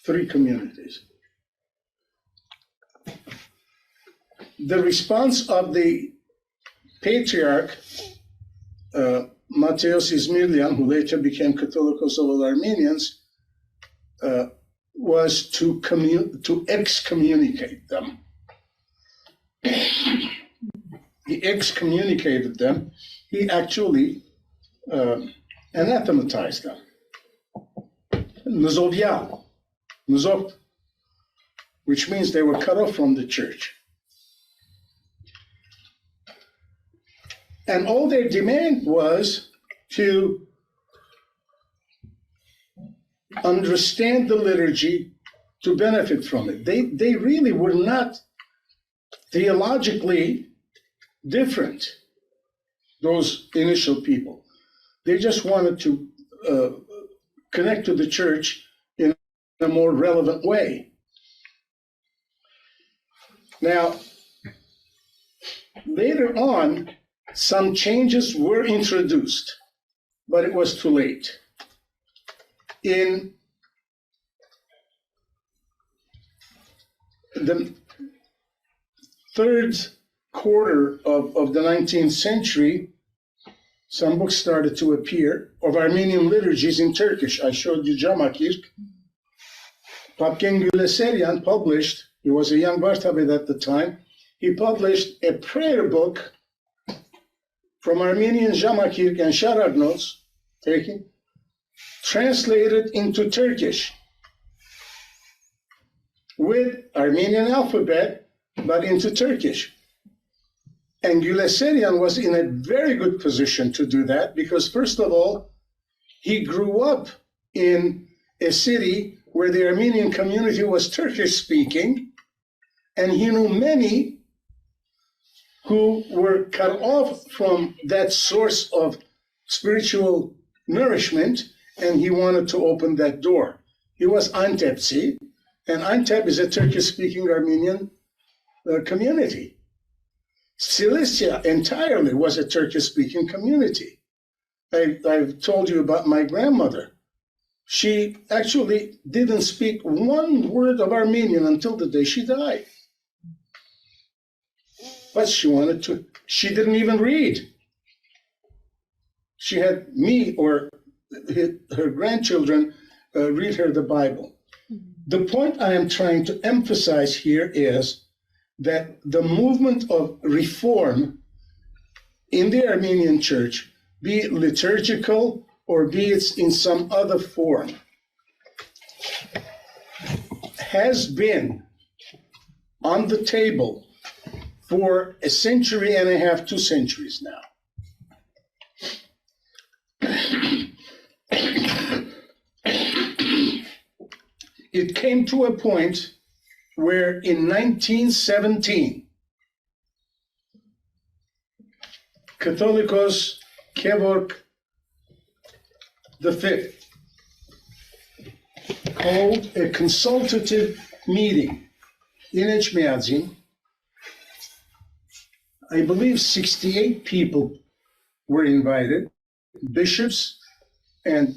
3 communities. the response of the patriarch, Matthäus Ismilian, who later became Catholicos of all Armenians, was to excommunicate them. He excommunicated them. He actually anathematized them. Nizovya, which means they were cut off from the church. And all their demand was to understand the liturgy, to benefit from it. They really were not theologically different, those initial people. They just wanted to connect to the church in a more relevant way. Now, later on, some changes were introduced, but it was too late. In the third quarter of the 19th century, some books started to appear of Armenian liturgies in Turkish. I showed you Camakirk. Papken Güleserian published, he was a young Bartabed at the time, he published a prayer book from Armenian Camakirk and Sharag notes, taken, translated into Turkish with Armenian alphabet, but into Turkish. And Güleserian was in a very good position to do that because, first of all, he grew up in a city where the Armenian community was Turkish-speaking, and he knew many who were cut off from that source of spiritual nourishment, and he wanted to open that door. He was Antepsi, and Antep is a Turkish-speaking Armenian community. Cilicia entirely was a Turkish-speaking community. I've told you about my grandmother. She actually didn't speak one word of Armenian until the day she died. But she wanted to. She didn't even read. She had me or her grandchildren read her the Bible. The point I am trying to emphasize here is that the movement of reform in the Armenian Church, be it liturgical or be it in some other form, has been on the table for a century and a half, 2 centuries now. It came to a point where in 1917, Catholicos Kevork V called a consultative meeting in Aivazian. I believe 68 people were invited, bishops and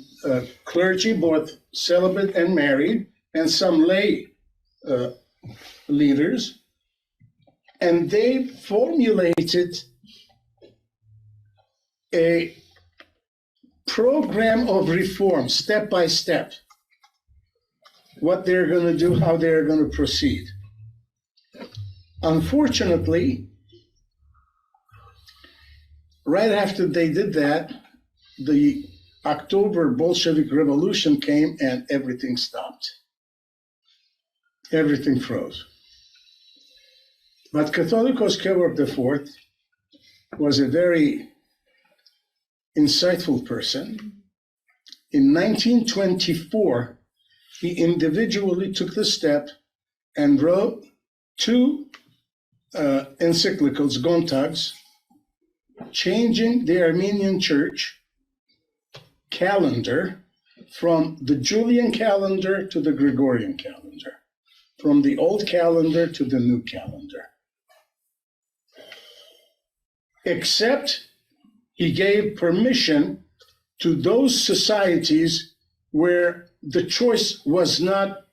clergy, both celibate and married, and some lay leaders, and they formulated a program of reform, step by step, what they're going to do, how they're going to proceed. Unfortunately, right after they did that, the October Bolshevik Revolution came and everything stopped. Everything froze. But Catholicos Kevork IV was a very insightful person. In 1924, he individually took the step and wrote 2 encyclicals, Gontags, changing the Armenian Church calendar from the Julian calendar to the Gregorian calendar, from the old calendar to the new calendar. Except he gave permission to those societies where the choice was not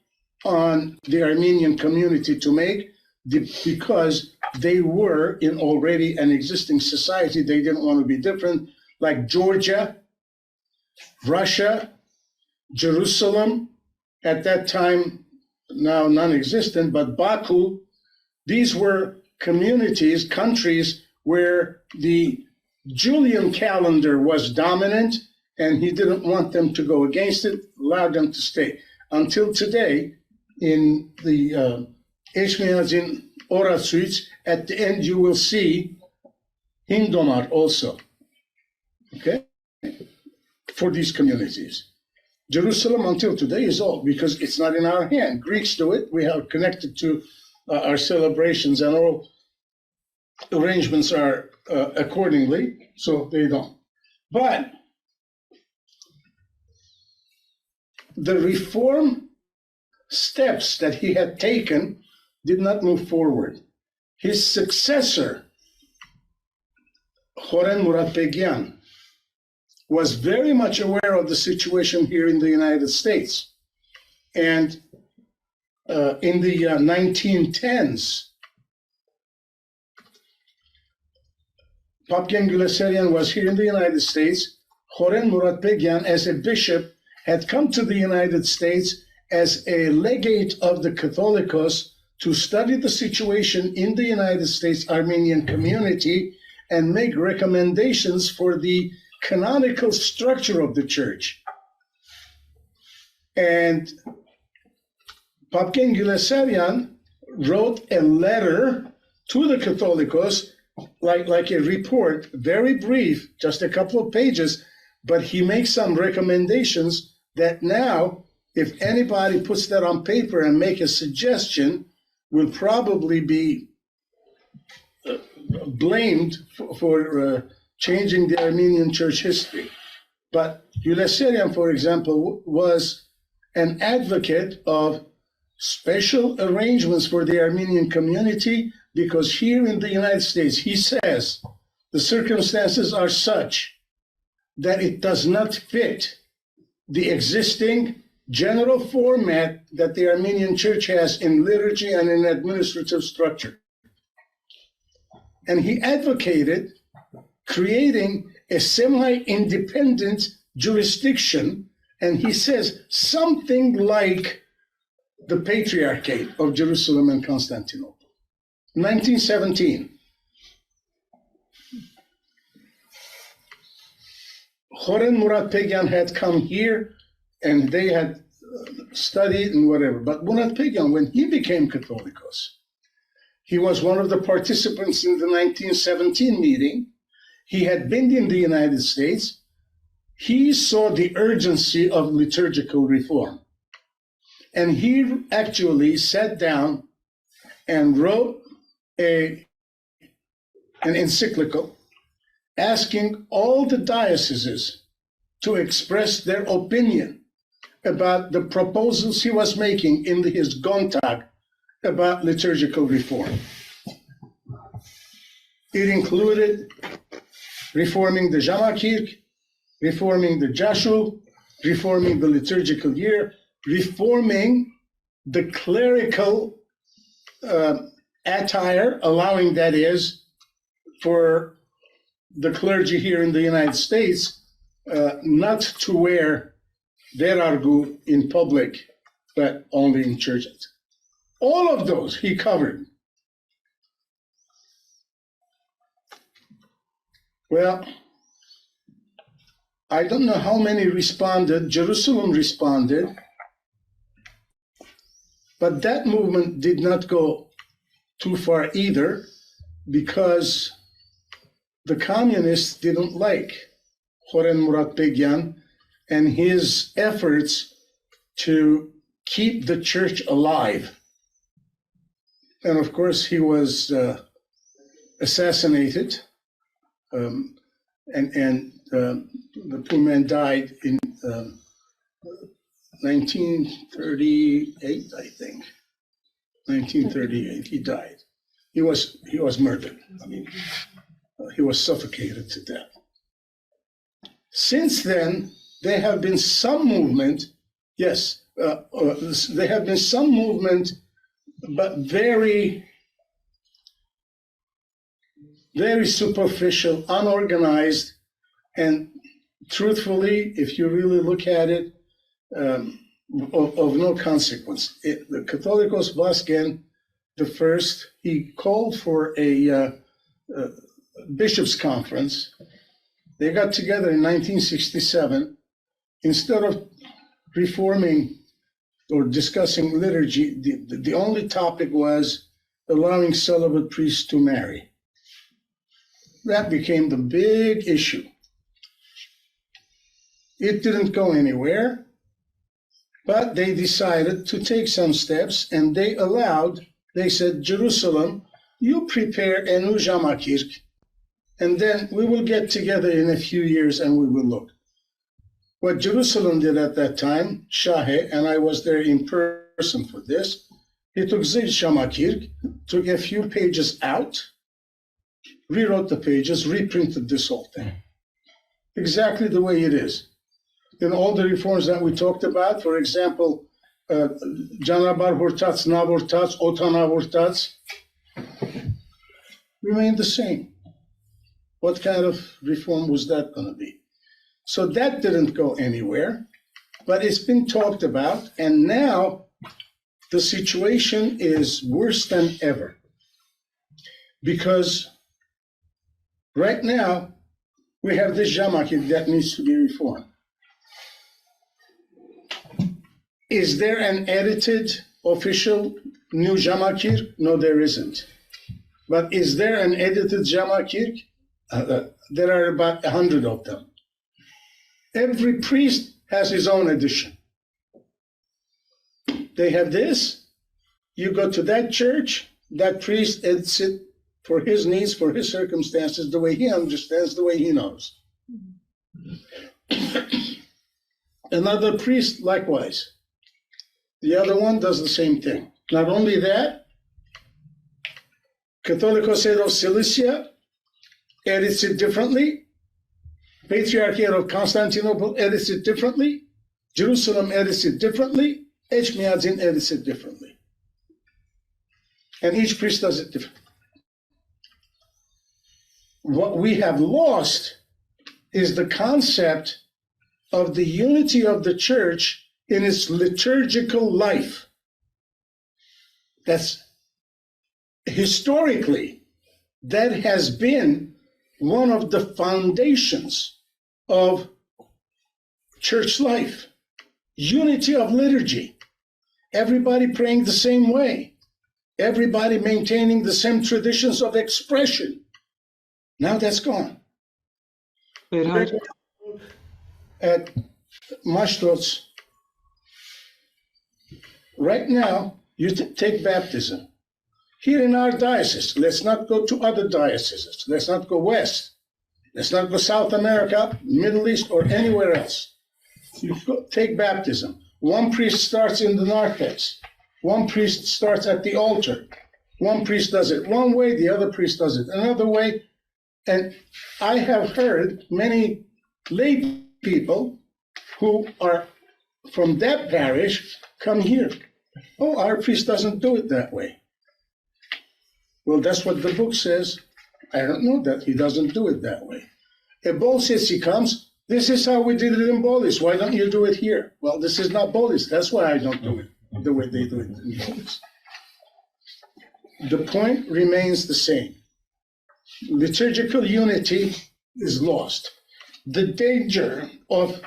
on the Armenian community to make, because they were in already an existing society. They didn't want to be different, like Georgia, Russia, Jerusalem, at that time, now non-existent, but Baku. These were communities, countries where the Julian calendar was dominant, and he didn't want them to go against it, allowed them to stay. Until today, in the Ashkenazim oral suites, at the end you will see Hindomar also, okay, for these communities. Jerusalem until today is old because it's not in our hand. Greeks do it. We are connected to our celebrations, and all arrangements are accordingly, so they don't. But the reform steps that he had taken did not move forward. His successor, Horen Muratbegyan, was very much aware of the situation here in the United States. And in the 1910s, Papgen Güleserian was here in the United States. Horen Muratbegyan, as a bishop, had come to the United States as a legate of the Catholicos to study the situation in the United States Armenian community and make recommendations for the canonical structure of the church. And Papgen Güleserian wrote a letter to the Catholicos, like a report, very brief, just a couple of pages, but he makes some recommendations that now, if anybody puts that on paper and make a suggestion, will probably be blamed for changing the Armenian Church history. But Güleserian, for example, was an advocate of special arrangements for the Armenian community, because here in the United States, he says, the circumstances are such that it does not fit the existing general format that the Armenian Church has in liturgy and in administrative structure. And he advocated creating a semi-independent jurisdiction, and he says something like the Patriarchate of Jerusalem and Constantinople. 1917. Horen Muratbegyan had come here and they had studied and whatever. But Muratbegyan, when he became Catholicos, he was one of the participants in the 1917 meeting. He had been in the United States. He saw the urgency of liturgical reform. And he actually sat down and wrote an encyclical asking all the dioceses to express their opinion about the proposals he was making in his Gontag about liturgical reform. It included reforming the Jamakirk, reforming the Jashul, reforming the liturgical year, reforming the clerical attire, allowing, that is, for the clergy here in the United States not to wear verargu in public, but only in churches. All of those he covered. Well, I don't know how many responded. Jerusalem responded, but that movement did not go too far either, because the communists didn't like Horen Muratbegyan and his efforts to keep the church alive. And of course, he was assassinated, and the poor man died in 1938, I think. 1938, he died. He was murdered. I mean, he was suffocated to death. Since then, there have been some movement. Yes, there have been some movement, but very very superficial, unorganized, and truthfully, if you really look at it, of no consequence. The Catholicos Vasgen, the first, he called for a bishops' conference. They got together in 1967. Instead of reforming or discussing liturgy, the only topic was allowing celibate priests to marry. That became the big issue. It didn't go anywhere, but they decided to take some steps, and they said, Jerusalem, you prepare a new Jamakirk, and then we will get together in a few years and we will look. What Jerusalem did at that time, Shahe, and I was there in person for this, he took Zil Jamakirk, took a few pages out, rewrote the pages, reprinted this whole thing. Exactly the way it is. In all the reforms that we talked about, for example, Janabar Hurtats, Navurtats, Otanavurtats, remained the same. What kind of reform was that going to be? So that didn't go anywhere, but it's been talked about, and now the situation is worse than ever. Because right now, we have this Jamakir that needs to be reformed. Is there an edited official new Jamakir? No, there isn't. But is there an edited Jamakir? There are about 100 of them. Every priest has his own edition. They have this. You go to that church, that priest edits it for his needs, for his circumstances, the way he understands, the way he knows. Another priest, likewise. The other one does the same thing. Not only that, Catholicos of Cilicia edits it differently. Patriarchate of Constantinople edits it differently. Jerusalem edits it differently. Echmiadzin edits it differently. And each priest does it differently. What we have lost is the concept of the unity of the church in its liturgical life. That's historically, that has been one of the foundations of church life. Unity of liturgy. Everybody praying the same way. Everybody maintaining the same traditions of expression. Now that's gone. At Mashtots, right now, you take baptism. Here in our diocese, let's not go to other dioceses. Let's not go west. Let's not go South America, Middle East, or anywhere else. You take baptism. One priest starts in the narthex. One priest starts at the altar. One priest does it one way, the other priest does it another way. And I have heard many lay people who are from that parish come here. Oh, our priest doesn't do it that way. Well, that's what the book says. I don't know that he doesn't do it that way. A Bolsis, he comes, this is how we did it in Bolis. Why don't you do it here? Well, this is not Bolis. That's why I don't do it the way they do it in Bolis. The point remains the same. Liturgical unity is lost. The danger of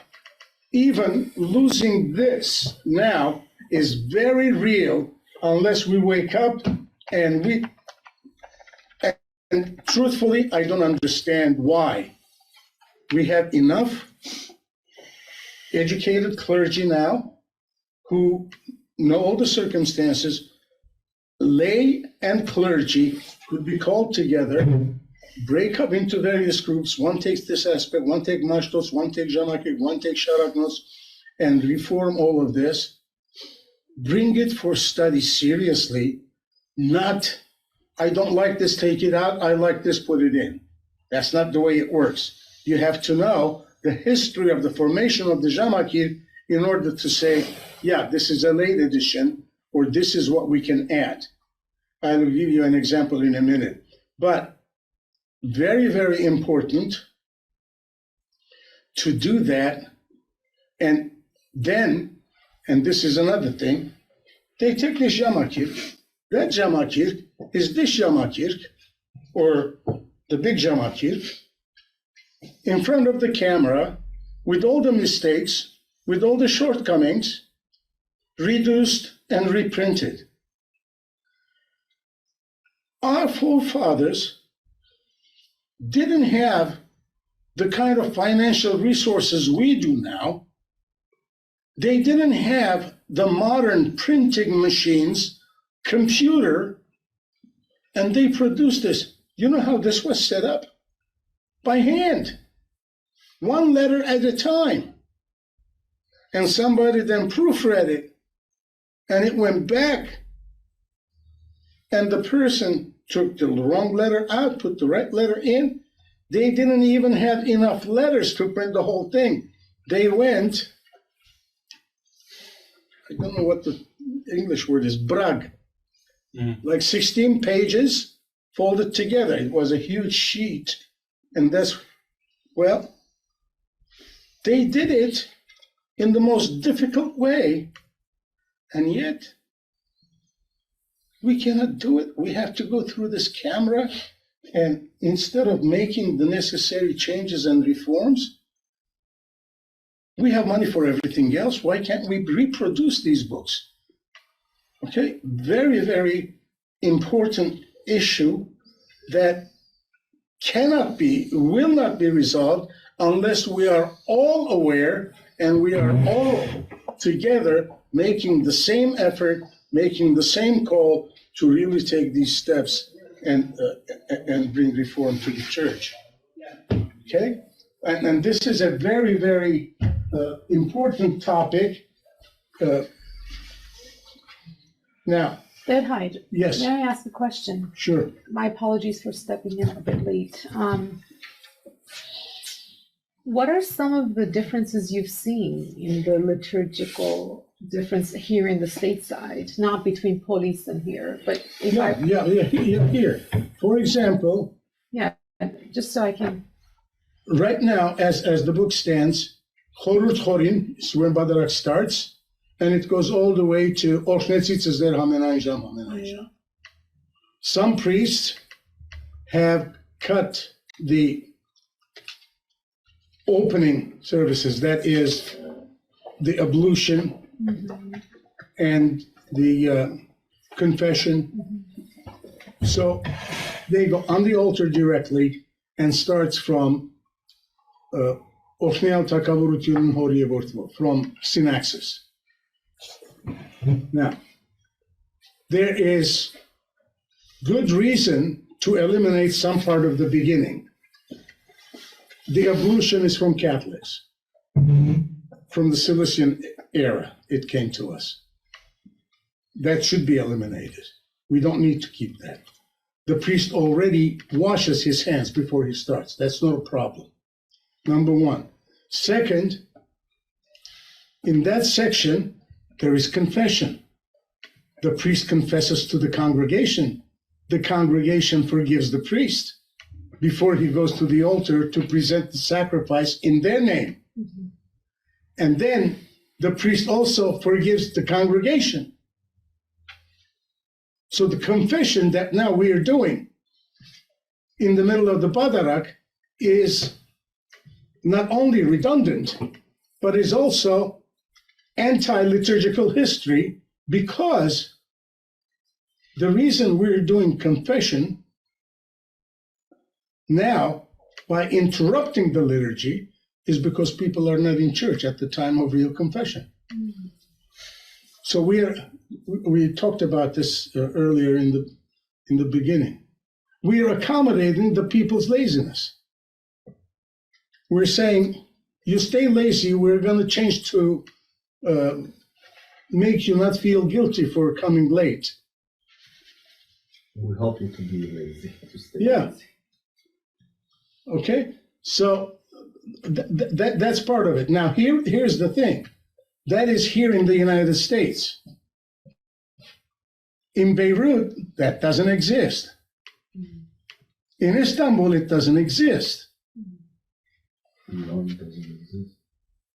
even losing this now is very real unless we wake up and truthfully, I don't understand why. We have enough educated clergy now who know all the circumstances. Lay and clergy could be called together, break up into various groups. One takes this aspect, one takes Mashtos, one takes Jamakir, one takes Sharatnos, and reform all of this. Bring it for study seriously, not, I don't like this, take it out, I like this, put it in. That's not the way it works. You have to know the history of the formation of the Jamakir in order to say, yeah, this is a late edition, or this is what we can add. I will give you an example in a minute. But very, very important to do that. And then, and this is another thing, they take this Jamakirk, that Jamakirk is this Jamakirk, or the big Jamakirk, in front of the camera, with all the mistakes, with all the shortcomings, reduced and reprinted. Our forefathers didn't have the kind of financial resources we do now. They didn't have the modern printing machines, computer, and they produced this. You know how this was set up? By hand, one letter at a time. And somebody then proofread it, and it went back, and the person took the wrong letter out, put the right letter in. They didn't even have enough letters to print the whole thing. They went, I don't know what the English word is, brag, like 16 pages folded together. It was a huge sheet. And that's, well, they did it in the most difficult way, and yet we cannot do it. We have to go through this camera, and instead of making the necessary changes and reforms, we have money for everything else. Why can't we reproduce these books? Okay, very, very important issue that cannot be, will not be resolved unless we are all aware and we are all together making the same effort, making the same call to really take these steps and bring reform to the church. Okay? And this is a very, very important topic. Now, Bedhide, yes, may I ask a question? sure. My apologies for stepping in a bit late. What are some of the differences you've seen in the liturgical difference here in the stateside, not between police and here, but if Here. For example, just so I can. right now, as the book stands, Chorut Chorim is when Badarak starts, and it goes all the way to Orchnetzitz der Hamenayjam. Some priests have cut the opening services, that is the ablution and the confession. So they go on the altar directly and starts from from synaxis. Now, there is good reason to eliminate some part of the beginning. The ablution is from Catholics. From the Cilician era, it came to us. That should be eliminated. We don't need to keep that. The priest already washes his hands before he starts. That's not a problem. Number one. Second, in that section, there is confession. The priest confesses to the congregation. The congregation forgives the priest before he goes to the altar to present the sacrifice in their name. And then the priest also forgives the congregation. So the confession that now we are doing in the middle of the Badarak is not only redundant, but is also anti-liturgical history, because the reason we're doing confession now by interrupting the liturgy is because people are not in church at the time of real confession. So we talked about this earlier in the beginning. We are accommodating the people's laziness. We're saying, you stay lazy, we're going to change to make you not feel guilty for coming late. We help you to be lazy, to stay lazy. Okay, so that's part of it. Now, here's the thing. That is here in the United States. In Beirut, that doesn't exist. In Istanbul, it doesn't exist. Iran doesn't exist.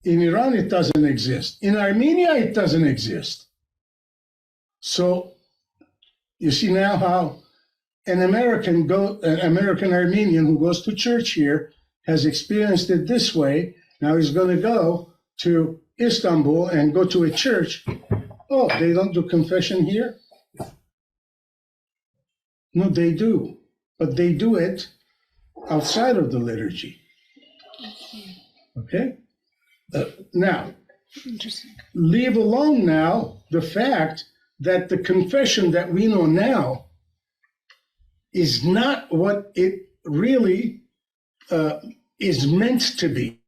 In Iran, it doesn't exist. In Armenia, it doesn't exist. So you see now how an American Armenian who goes to church here has experienced it this way. Now he's going to go to Istanbul and go to a church. Oh, they don't do confession here? No, they do. But they do it outside of the liturgy. Okay? Now, leave alone now the fact that the confession that we know now is not what it really is meant to be.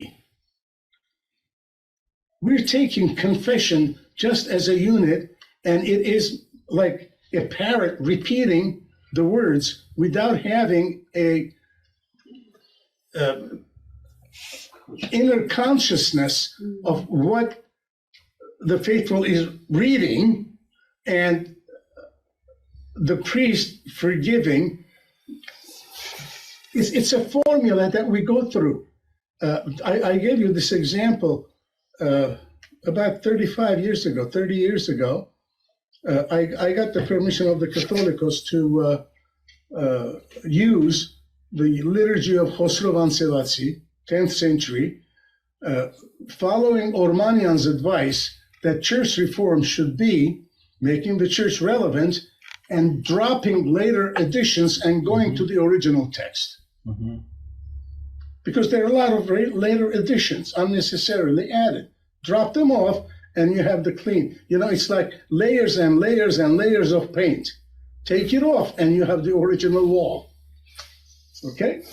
We're taking confession just as a unit, and it is like a parrot repeating the words without having a inner consciousness of what the faithful is reading and the priest forgiving. It's a formula that we go through. I gave you this example about 30 years ago. I got the permission of the Catholicos to use the liturgy of Khosrow Ansevasi, 10th century, following Ormanian's advice that church reform should be making the church relevant and dropping later additions and going to the original text. Mm-hmm. Because there are a lot of later additions unnecessarily added. Drop them off and you have the clean. You know, it's like layers and layers and layers of paint. Take it off and you have the original wall. Okay?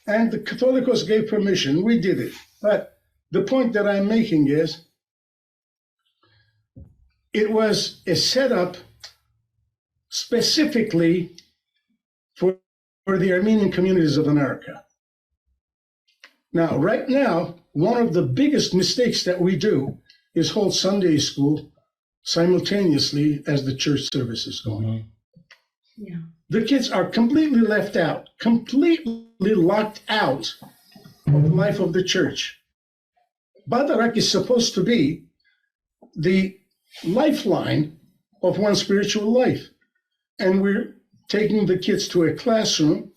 And the Catholicos gave permission. We did it. But the point that I'm making is it was a setup specifically for the Armenian communities of America. Now, right now, one of the biggest mistakes that we do is hold Sunday school simultaneously as the church service is going. Mm-hmm. Yeah. The kids are completely left out, completely locked out of the life of the church. Badarak is supposed to be the lifeline of one's spiritual life. And we're taking the kids to a classroom.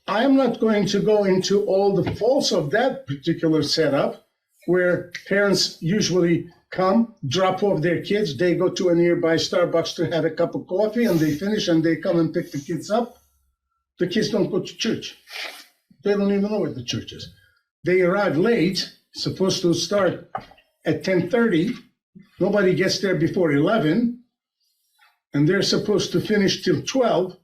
I am not going to go into all the faults of that particular setup, where parents usually come, drop off their kids, they go to a nearby Starbucks to have a cup of coffee, and they finish and they come and pick the kids up. The kids don't go to church. They don't even know what the church is. They arrive late, supposed to start at 10:30. Nobody gets there before 11, and they're supposed to finish till 12.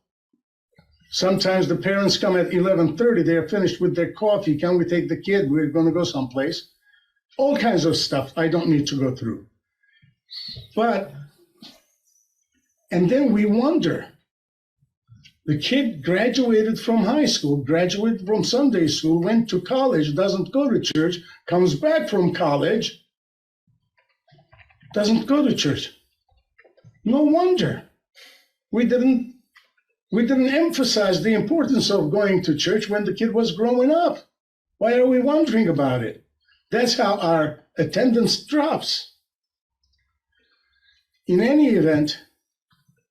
Sometimes the parents come at 11:30. They're finished with their coffee. Can we take the kid? We're going to go someplace. All kinds of stuff I don't need to go through. And then we wonder, the kid graduated from high school, graduated from Sunday school, went to college, doesn't go to church, comes back from college, doesn't go to church. No wonder. We didn't emphasize the importance of going to church when the kid was growing up. Why are we wondering about it? That's how our attendance drops. In any event,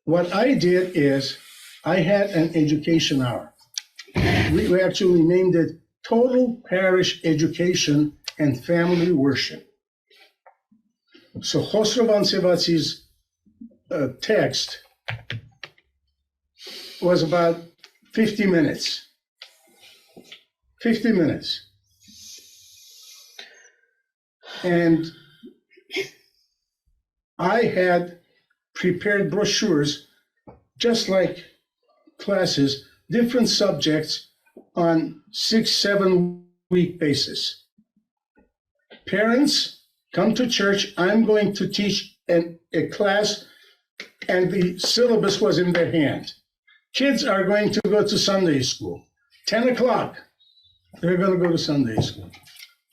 what I did is I had an education hour. We actually named it Total Parish Education and Family Worship. So Khosrow Ansevasi's text was about 50 minutes. 50 minutes. And I had prepared brochures, just like classes, different subjects on 6-7 week basis. Parents, come to church. I'm going to teach a class, and the syllabus was in their hand. Kids are going to go to Sunday school. 10 o'clock, they're going to go to Sunday school.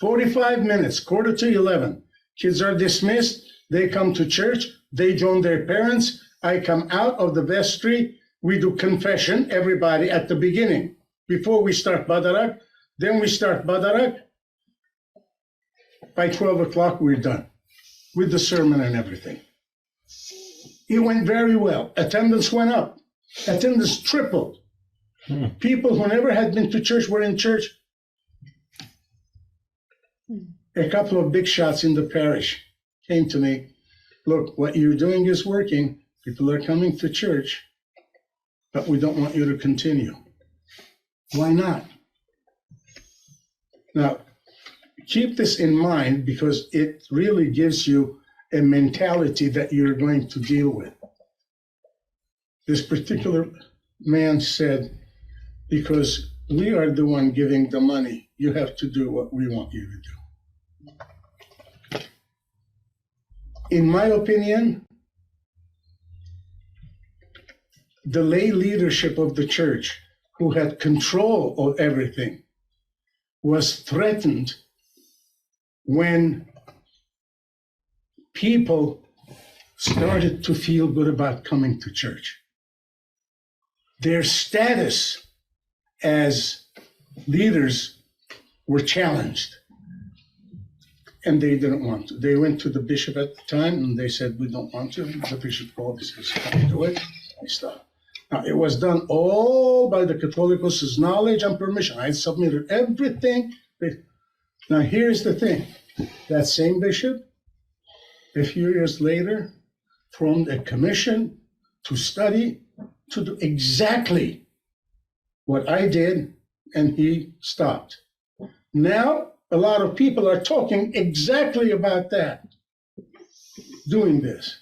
45 minutes, 10:45. Kids are dismissed. They come to church. They join their parents. I come out of the vestry. we do confession, everybody at the beginning, before we start Badarak. Then we start Badarak. By 12 o'clock, we're done with the sermon and everything. It went very well. Attendance went up. Attendance tripled. People who never had been to church were in church. A couple of big shots in the parish came to me. Look, what you're doing is working. People are coming to church, but we don't want you to continue. Why not? Now, keep this in mind because it really gives you a mentality that you're going to deal with. This particular man said, because we are the one giving the money, you have to do what we want you to do. In my opinion, the lay leadership of the church, who had control of everything, was threatened when people started to feel good about coming to church. Their status as leaders were challenged, and they didn't want to. They went to the bishop at the time, and they said, we don't want to. The bishop called, he says, come do it. I stopped. Now, it was done all by the Catholicos' knowledge and permission. I submitted everything. Now, here's the thing. That same bishop, a few years later, formed a commission to study, to do exactly what I did, and he stopped. Now, a lot of people are talking exactly about that, doing this.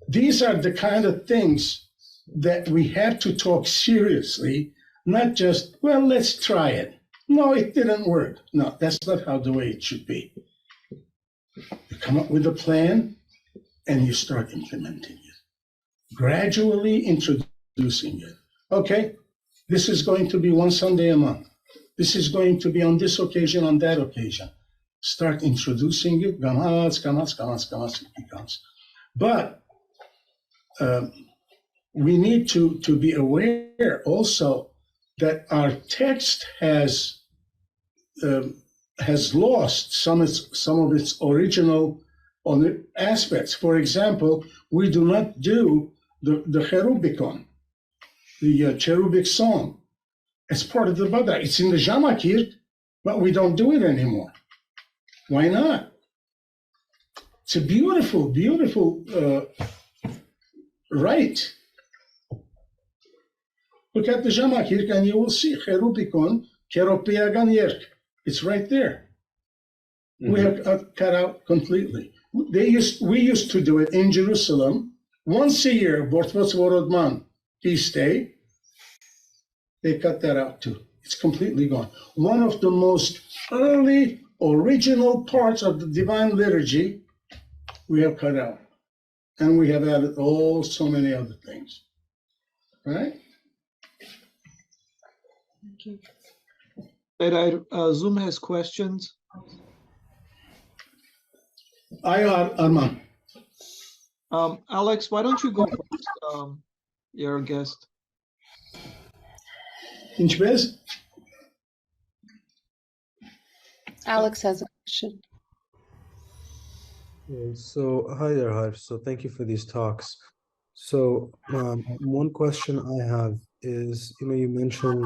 These are the kind of things that we have to talk seriously, not just, well, let's try it. No, it didn't work. No, that's not how the way it should be. You come up with a plan and you start implementing it, gradually introducing it. Okay, this is going to be one Sunday a month. This is going to be on this occasion, on that occasion. Start introducing it. But we need to be aware also that our text has lost some of its original aspects. For example, we do not do the cherubicon, the cherubic song, as part of the Bada. It's in the Jamakir, but we don't do it anymore. Why not? It's a beautiful, beautiful rite. Look at the Jamakir and you will see cherubicon, keropiagan yerk. It's right there. Mm-hmm. We have cut out completely. We used to do it in Jerusalem once a year, Bortvot Vorodman, feast day. They cut that out too. It's completely gone. One of the most early original parts of the Divine Liturgy we have cut out. And we have added so many other things. Right? Thank you. Zoom has questions. Arman. Alex, why don't you go first? You're a guest. Inchbez? Alex has a question. So, hi there, Harf. So, thank you for these talks. So, one question I have is, you mentioned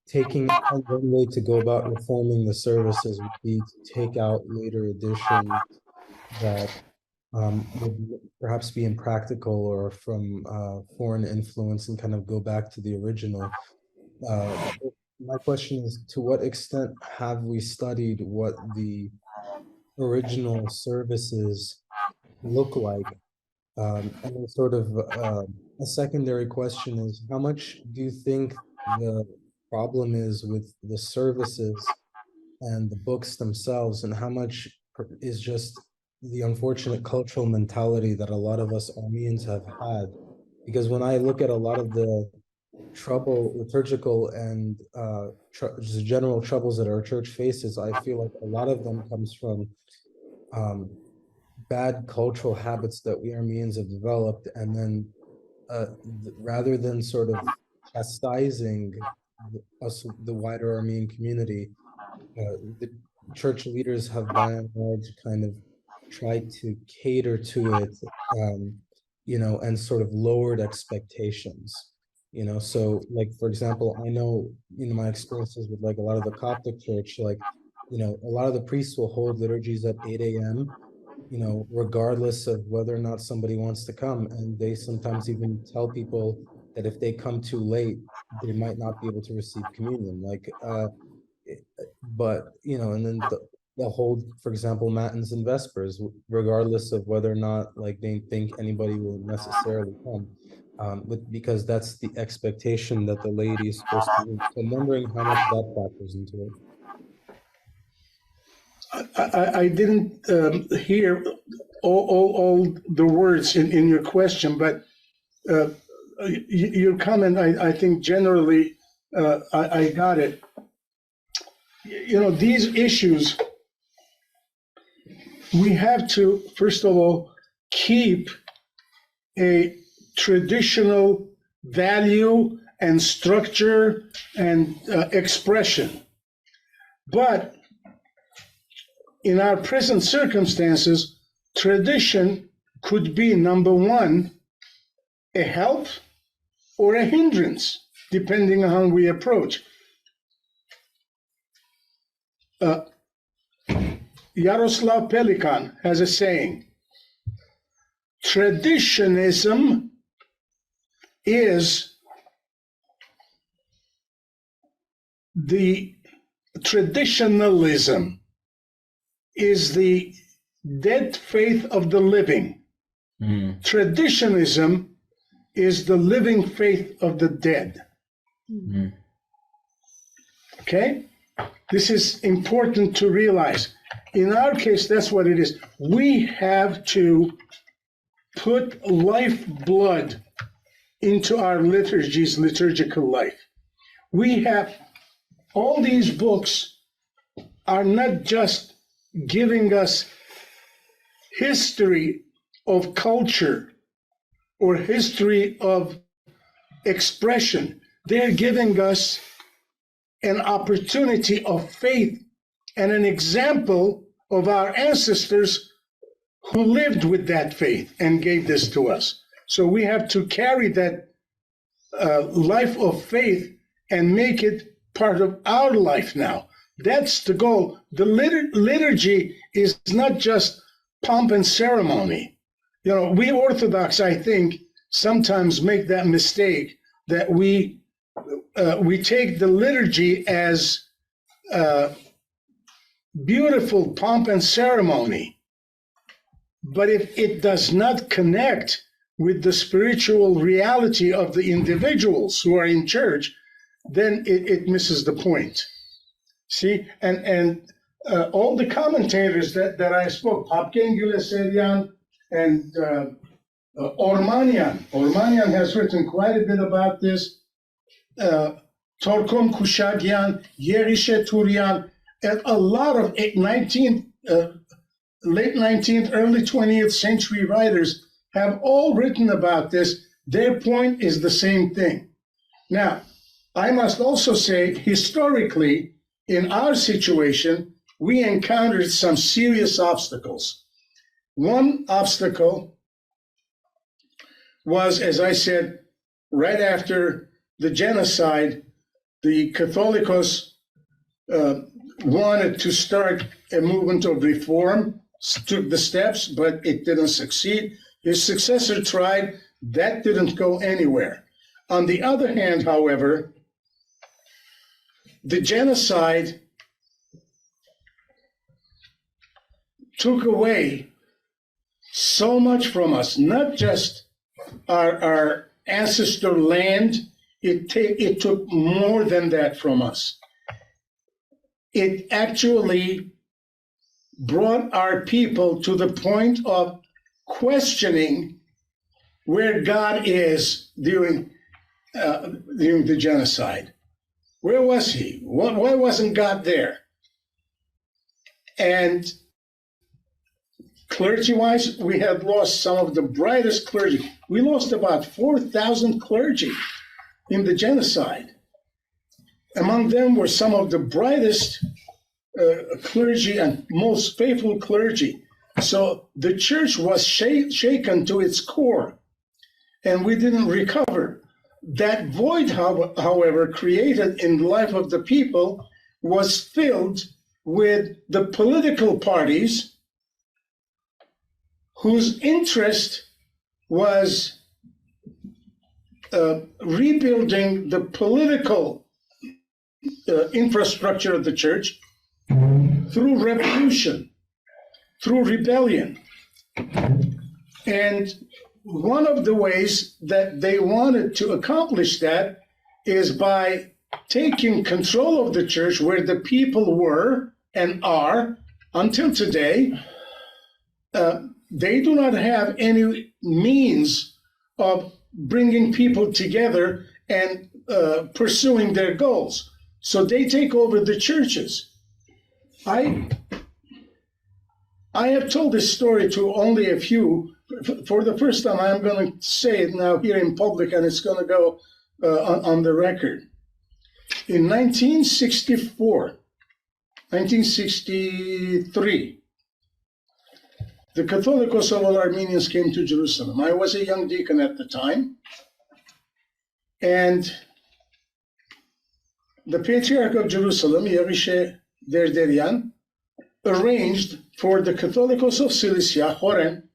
taking one way to go about reforming the services would be to take out later editions that would perhaps be impractical or from foreign influence and kind of go back to the original. My question is, to what extent have we studied what the original services look like? And then sort of a secondary question is, how much do you think the problem is with the services and the books themselves, and how much is just the unfortunate cultural mentality that a lot of us Armenians have had? Because when I look at a lot of the liturgical and just general troubles that our church faces, I feel like a lot of them comes from bad cultural habits that we Armenians have developed, and then rather than sort of chastising us, the wider Armenian community, the church leaders have by and large kind of tried to cater to it, and sort of lowered expectations. So like, for example, I know, my experiences with like a lot of the Coptic church, like, a lot of the priests will hold liturgies at 8 a.m., regardless of whether or not somebody wants to come. And they sometimes even tell people that if they come too late, they might not be able to receive communion. But, and then they'll hold, for example, Matins and Vespers, regardless of whether or not like they think anybody will necessarily come. Because that's the expectation that the laity is supposed to meet. So I'm wondering how much that factors into it. I didn't hear all the words in your question, but your comment, I think generally I got it. These issues, we have to, first of all, keep a traditional value and structure and expression. But in our present circumstances, tradition could be, number one, a help or a hindrance, depending on how we approach. Yaroslav Pelikan has a saying, traditionism is the dead faith of the living. Traditionism is the living faith of the dead. Okay? This is important to realize. In our case, that's what it is. We have to put lifeblood into our liturgies, liturgical life. We have, all these books are not just giving us history of culture or history of expression. They're giving us an opportunity of faith and an example of our ancestors who lived with that faith and gave this to us. So we have to carry that life of faith and make it part of our life now. That's the goal. The liturgy is not just pomp and ceremony. We Orthodox, I think, sometimes make that mistake that we take the liturgy as beautiful pomp and ceremony. But if it does not connect with the spiritual reality of the individuals who are in church, then it misses the point. See, and all the commentators that I spoke, Papken Güleserian and Ormanian has written quite a bit about this. Torkom Kushagian, Yerishe Turian, and a lot of late 19th, early 20th century writers have all written about this. Their point is the same thing. Now, I must also say, historically, in our situation, we encountered some serious obstacles. One obstacle was, as I said, right after the genocide, the Catholicos wanted to start a movement of reform, took the steps, but it didn't succeed. His successor tried, that didn't go anywhere. On the other hand, however, the genocide took away so much from us, not just our ancestor land, it took more than that from us. It actually brought our people to the point of questioning where God is during the genocide. Where was he? Why wasn't God there? And Clergy-wise, we had lost some of the brightest clergy. We lost about 4,000 clergy in the genocide. Among them were some of the brightest clergy and most faithful clergy. So the church was shaken to its core, and we didn't recover. That void, however, created in the life of the people was filled with the political parties whose interest was rebuilding the political infrastructure of the church through revolution, through rebellion. And one of the ways that they wanted to accomplish that is by taking control of the church where the people were and are until today. They do not have any means of bringing people together and pursuing their goals. So they take over the churches. I have told this story to only a few. For the first time, I'm going to say it now here in public, and it's going to go on the record. In 1963, the Catholicos of all Armenians came to Jerusalem. I was a young deacon at the time, and the Patriarch of Jerusalem, Yerishe Derderian, arranged for the Catholicos of Cilicia, Horen,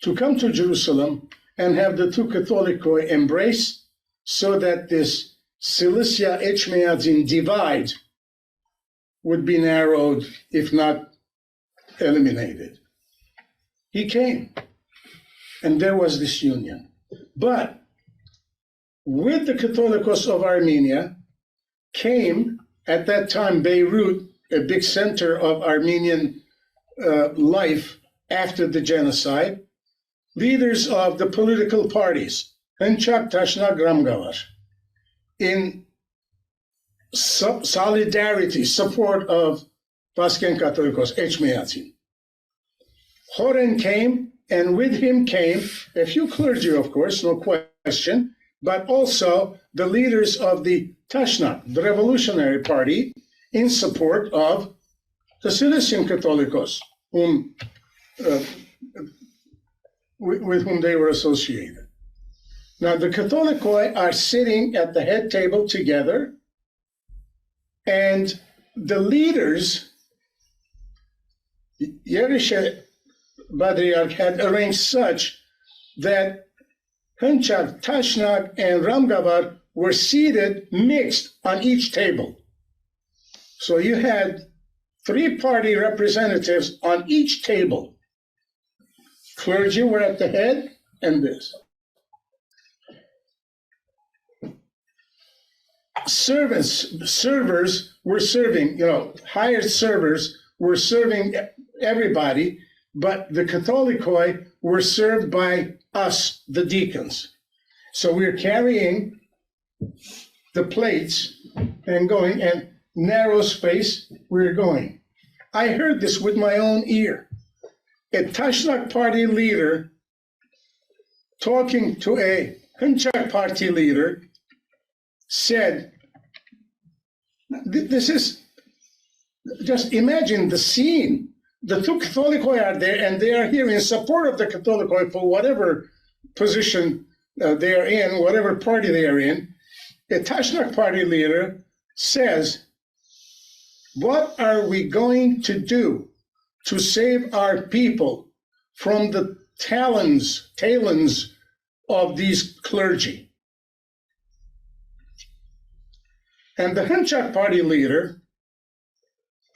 to come to Jerusalem and have the two Catholicoi embrace so that this Cilicia Echmeadzin divide would be narrowed, if not eliminated. He came, and there was this union. But with the Catholicos of Armenia came, at that time, Beirut, a big center of Armenian life after the genocide, leaders of the political parties, Hınçak, Taşnak, Ramgavar, in solidarity, support of Vasken Catholicos, Echmeadzin. Horen came, and with him came a few clergy, of course, no question, but also the leaders of the Taşnak, the Revolutionary Party, in support of the Cilician Catholicos, with whom they were associated. Now, the Catholicoi are sitting at the head table together, and the leaders, Yerishe Patriarch had arranged such that Hınçak, Taşnak, and Ramgavar were seated mixed on each table. So you had 3 party representatives on each table. Clergy were at the head, and this. Servers were serving, hired servers were serving everybody, but the Catholicoi were served by us, the deacons. So we're carrying the plates and going, and narrow space, we're going. I heard this with my own ear. A Taşnak party leader talking to a Hınçak party leader said, this is, just imagine the scene. The two Catholicoi are there, and they are here in support of the Catholicoi for whatever position they are in, whatever party they are in. A Taşnak party leader says, what are we going to do to save our people from the talons of these clergy? And the Hınçak party leader,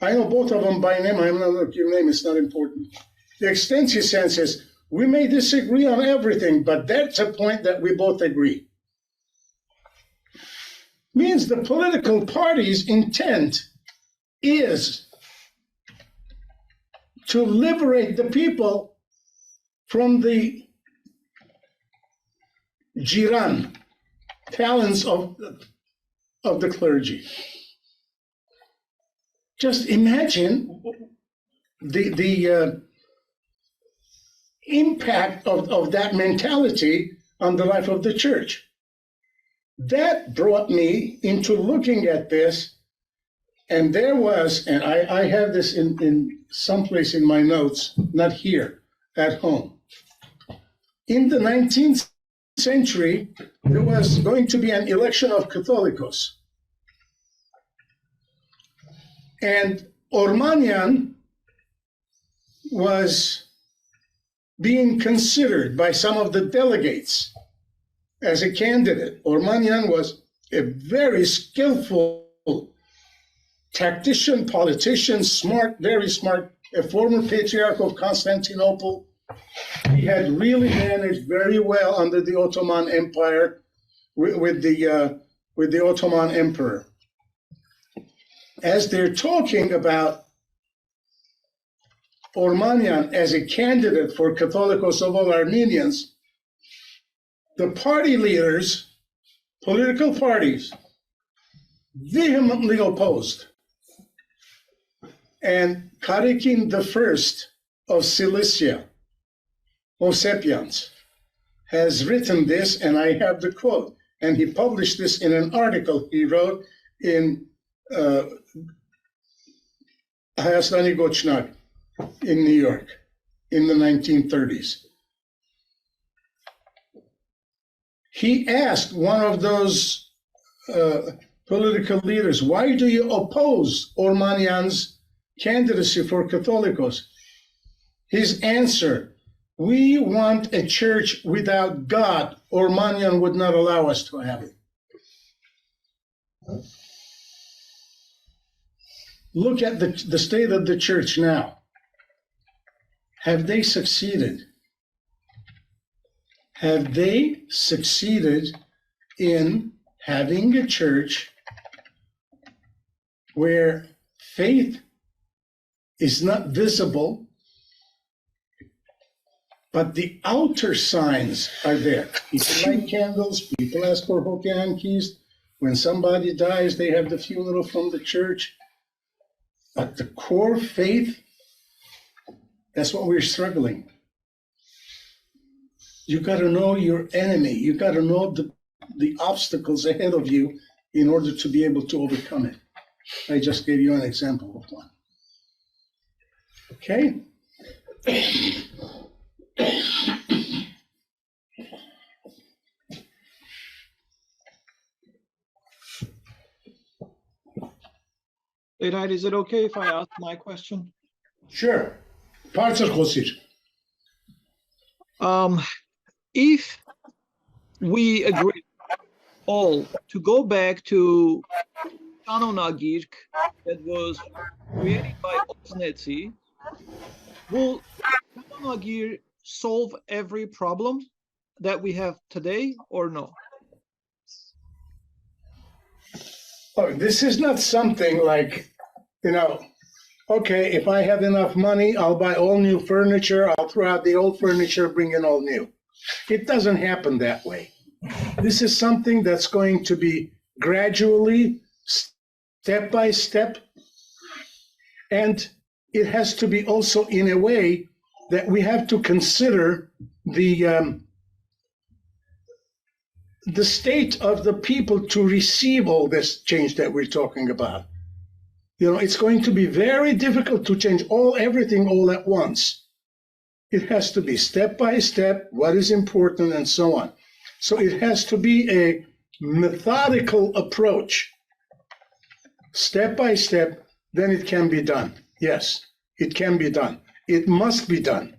I know both of them by name, I'm not looking your name, it's not important. The extent his hand says, we may disagree on everything, but that's a point that we both agree. Means the political party's intent is to liberate the people from the jiran, talents of the clergy. Just imagine the impact of that mentality on the life of the church. That brought me into looking at this, and there was, and I have this in someplace in my notes, not here, at home. In the 19th century, there was going to be an election of Catholicos. And Armenian was being considered by some of the delegates as a candidate. Armenian was a very skillful tactician, politician, smart, very smart, a former patriarch of Constantinople. He had really managed very well under the Ottoman Empire with the Ottoman Emperor. As they're talking about Armenian as a candidate for Catholicos of all Armenians, the party leaders, political parties, vehemently opposed. And Karakin I of Cilicia, Osepians, has written this, and I have the quote, and he published this in an article he wrote in Hayastani Gochnak in New York in the 1930s. He asked one of those political leaders, why do you oppose Armenian's candidacy for Catholicos? His answer, we want a church without God. Armenian would not allow us to have it. Look at the state of the church now. Have they succeeded? Have they succeeded in having a church where faith is not visible, but the outer signs are there? People light candles, people ask for hokiankis. When somebody dies, they have the funeral from the church. But the core faith, that's what we're struggling. You got to know your enemy. You got to know the obstacles ahead of you in order to be able to overcome it. I just gave you an example of one. Okay? Leonard, is it okay if I ask my question? Sure. Parts of Khosir. If we agree all to go back to Kanonagirk that was created by Osnetsi, will Kanonagir solve every problem that we have today or no? Oh, this is not something like, okay, if I have enough money, I'll buy all new furniture, I'll throw out the old furniture, bring in all new. It doesn't happen that way. This is something that's going to be gradually, step by step, and it has to be also in a way that we have to consider the state of the people to receive all this change that we're talking about. It's going to be very difficult to change everything all at once. It has to be step by step, what is important, and so on. So it has to be a methodical approach, step by step, then it can be done. Yes, it can be done. It must be done.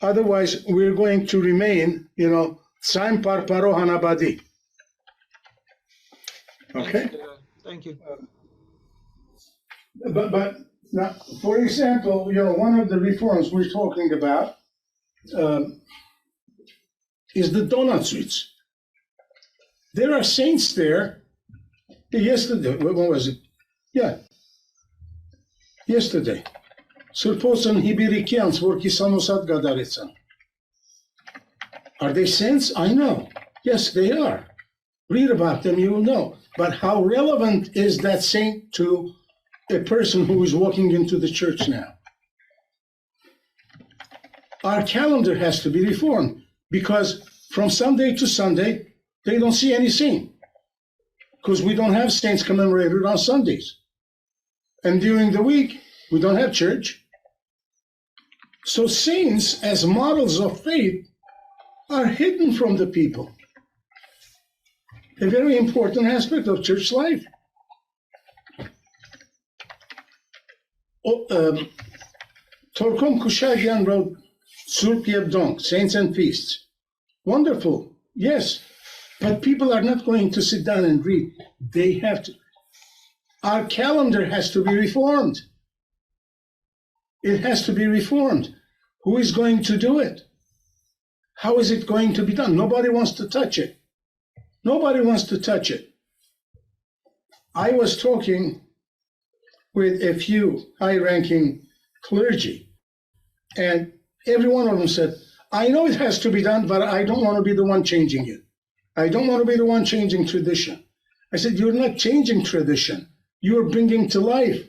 Otherwise, we're going to remain, Saim Parparo Hanabadi. Okay? Thank you. But now, for example, one of the reforms we're talking about is the donut suites. There are saints there. Yesterday, when was it? Yeah. Yesterday. Surposan Hibirikians were Kisanosat Gadaretsan. Are they saints? I know. Yes, they are. Read about them, you will know. But how relevant is that saint to a person who is walking into the church now? our calendar has to be reformed, because from Sunday to Sunday, they don't see any saint, because we don't have saints commemorated on Sundays. And during the week, we don't have church. So saints as models of faith are hidden from the people. A very important aspect of church life. Torkom Kushagian wrote Surp Yevdonk, Saints and Feasts. Wonderful, yes, but people are not going to sit down and read. They have to. Our calendar has to be reformed. It has to be reformed. Who is going to do it? How is it going to be done? Nobody wants to touch it. Nobody wants to touch it. I was talking with a few high-ranking clergy, and every one of them said, I know it has to be done, but I don't want to be the one changing it. I don't want to be the one changing tradition. I said, you're not changing tradition. You're bringing to life.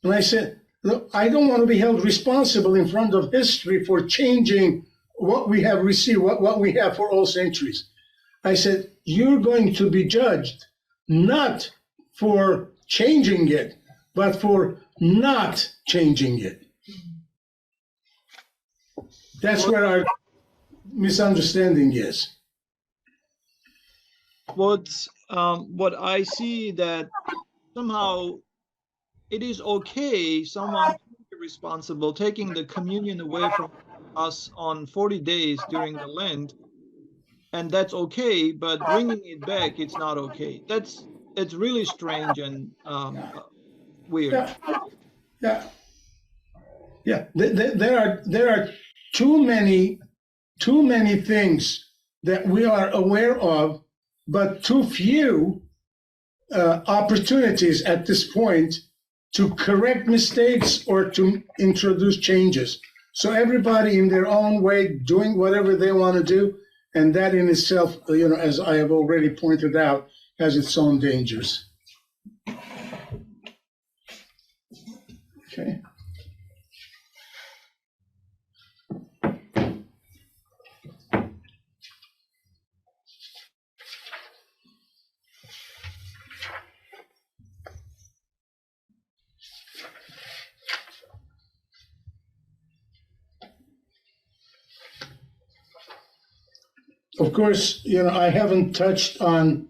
And I said, look, I don't want to be held responsible in front of history for changing what we have received, what we have for all centuries. I said, you're going to be judged not for changing it, but for not changing it. That's where our misunderstanding is. What I see that somehow it is okay, someone responsible taking the communion away from us on 40 days during the Lent, and that's okay, but bringing it back, it's not okay. It's really strange and weird. Yeah. There are too many things that we are aware of, but too few opportunities at this point to correct mistakes or to introduce changes. So everybody in their own way doing whatever they want to do, and that in itself, as I have already pointed out, has its own dangers. Okay. Of course, I haven't touched on,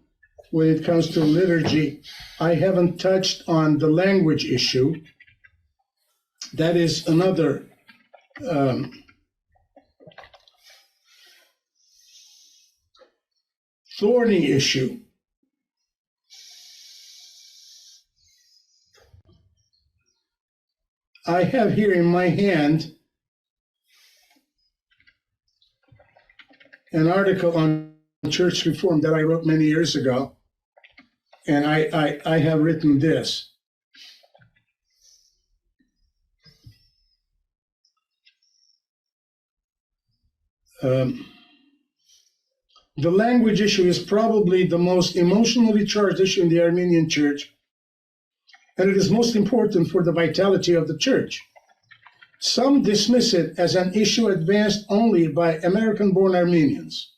when it comes to liturgy, I haven't touched on the language issue. That is another thorny issue. I have here in my hand an article on church reform that I wrote many years ago, and I have written this. The language issue is probably the most emotionally charged issue in the Armenian Church, and it is most important for the vitality of the Church. Some dismiss it as an issue advanced only by American-born Armenians.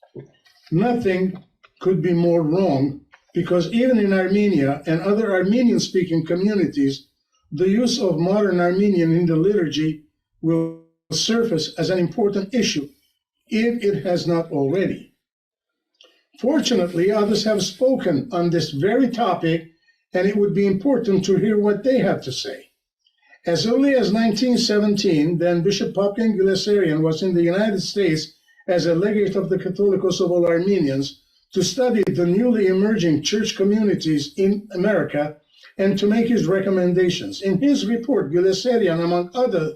Nothing could be more wrong, because even in Armenia and other Armenian-speaking communities, the use of modern Armenian in the liturgy will surface as an important issue, if it has not already. Fortunately, others have spoken on this very topic, and it would be important to hear what they have to say. As early as 1917, then Bishop Popkin Gilesarian was in the United States as a legate of the Catholicos of all Armenians to study the newly emerging church communities in America and to make his recommendations. In his report, Gilesarian, among other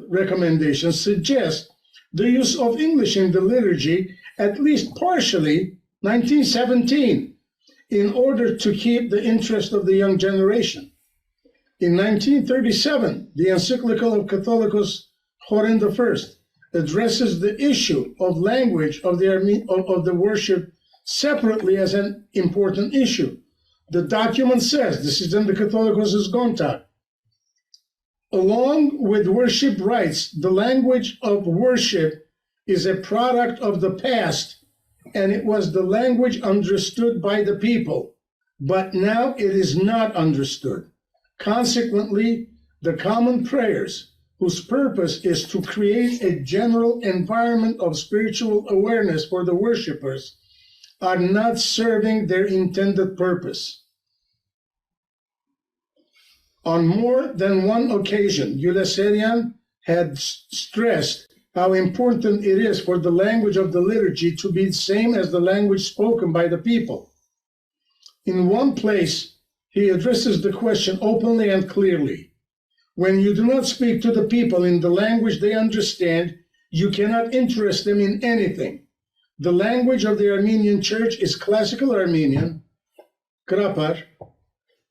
recommendations, suggests the use of English in the liturgy, at least partially, 1917, in order to keep the interest of the young generation. In 1937, the encyclical of Catholicos Horen I addresses the issue of language of the worship separately as an important issue. The document says, this is in the Catholicos' Gontag, Along with worship rites, the language of worship is a product of the past, and it was the language understood by the people, but now it is not understood. Consequently, the common prayers, whose purpose is to create a general environment of spiritual awareness for the worshipers, are not serving their intended purpose. On more than one occasion, Aivazian had stressed how important it is for the language of the liturgy to be the same as the language spoken by the people. In one place, he addresses the question openly and clearly. When you do not speak to the people in the language they understand, you cannot interest them in anything. The language of the Armenian Church is classical Armenian, Krapar,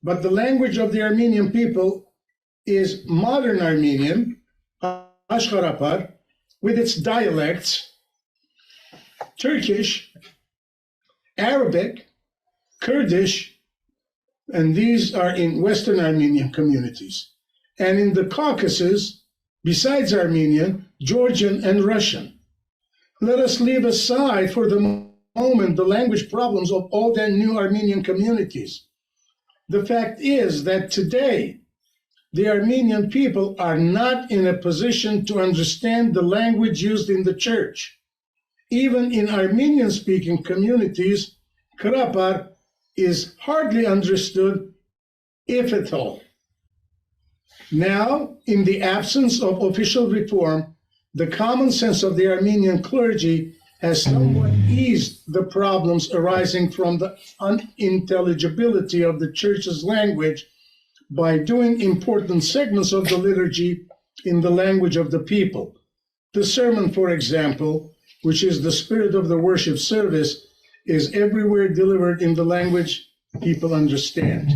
but the language of the Armenian people is modern Armenian, Ashkarapar, with its dialects, Turkish, Arabic, Kurdish, and these are in Western Armenian communities. And in the Caucasus, besides Armenian, Georgian, and Russian. Let us leave aside for the moment the language problems of old and new Armenian communities. The fact is that today, the Armenian people are not in a position to understand the language used in the church. Even in Armenian-speaking communities, Krapar is hardly understood, if at all. Now, in the absence of official reform, the common sense of the Armenian clergy has somewhat eased the problems arising from the unintelligibility of the church's language by doing important segments of the liturgy in the language of the people. The sermon, for example, which is the spirit of the worship service, is everywhere delivered in the language people understand.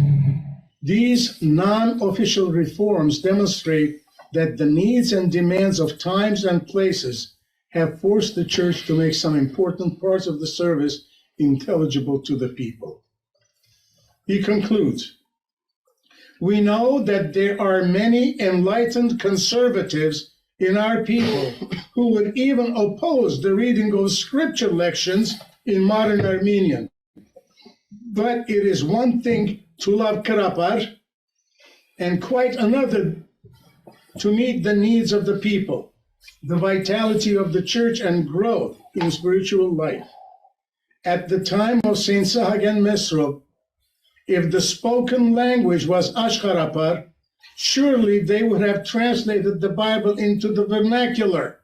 These non-official reforms demonstrate that the needs and demands of times and places have forced the church to make some important parts of the service intelligible to the people. He concludes, we know that there are many enlightened conservatives in our people who would even oppose the reading of scripture lections in modern Armenian. But it is one thing to love Krapar and quite another to meet the needs of the people, the vitality of the church and growth in spiritual life. At the time of Saint Sahagan Mesrop, if the spoken language was Ashkarapar, surely they would have translated the Bible into the vernacular.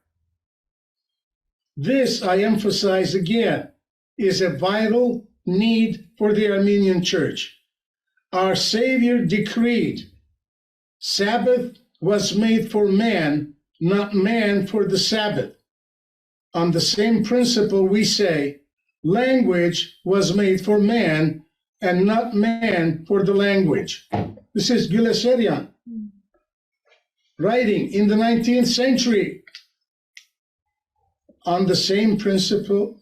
This, I emphasize again, is a vital need for the Armenian Church. Our Savior decreed, Sabbath was made for man, not man for the Sabbath. On the same principle, we say, language was made for man and not man for the language. This is Aivazian writing in the 19th century. On the same principle,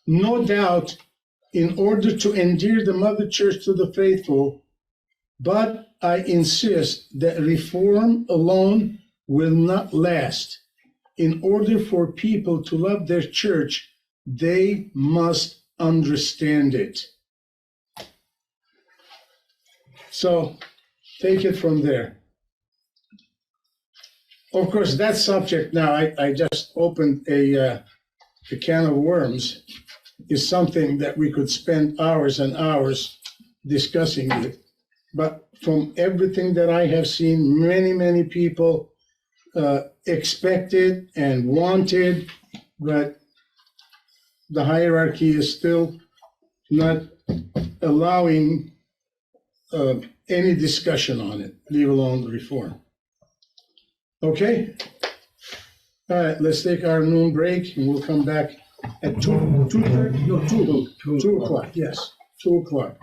no doubt, in order to endear the Mother Church to the faithful, but I insist that reform alone will not last. In order for people to love their church, they must understand it. So take it from there. Of course, that subject now, I just opened a can of worms, is something that we could spend hours and hours discussing it. But from everything that I have seen, many people expected and wanted, but the hierarchy is still not allowing any discussion on it, leave alone the reform. Okay? All right, let's take our noon break and we'll come back at 2 o'clock. Yes, 2 o'clock.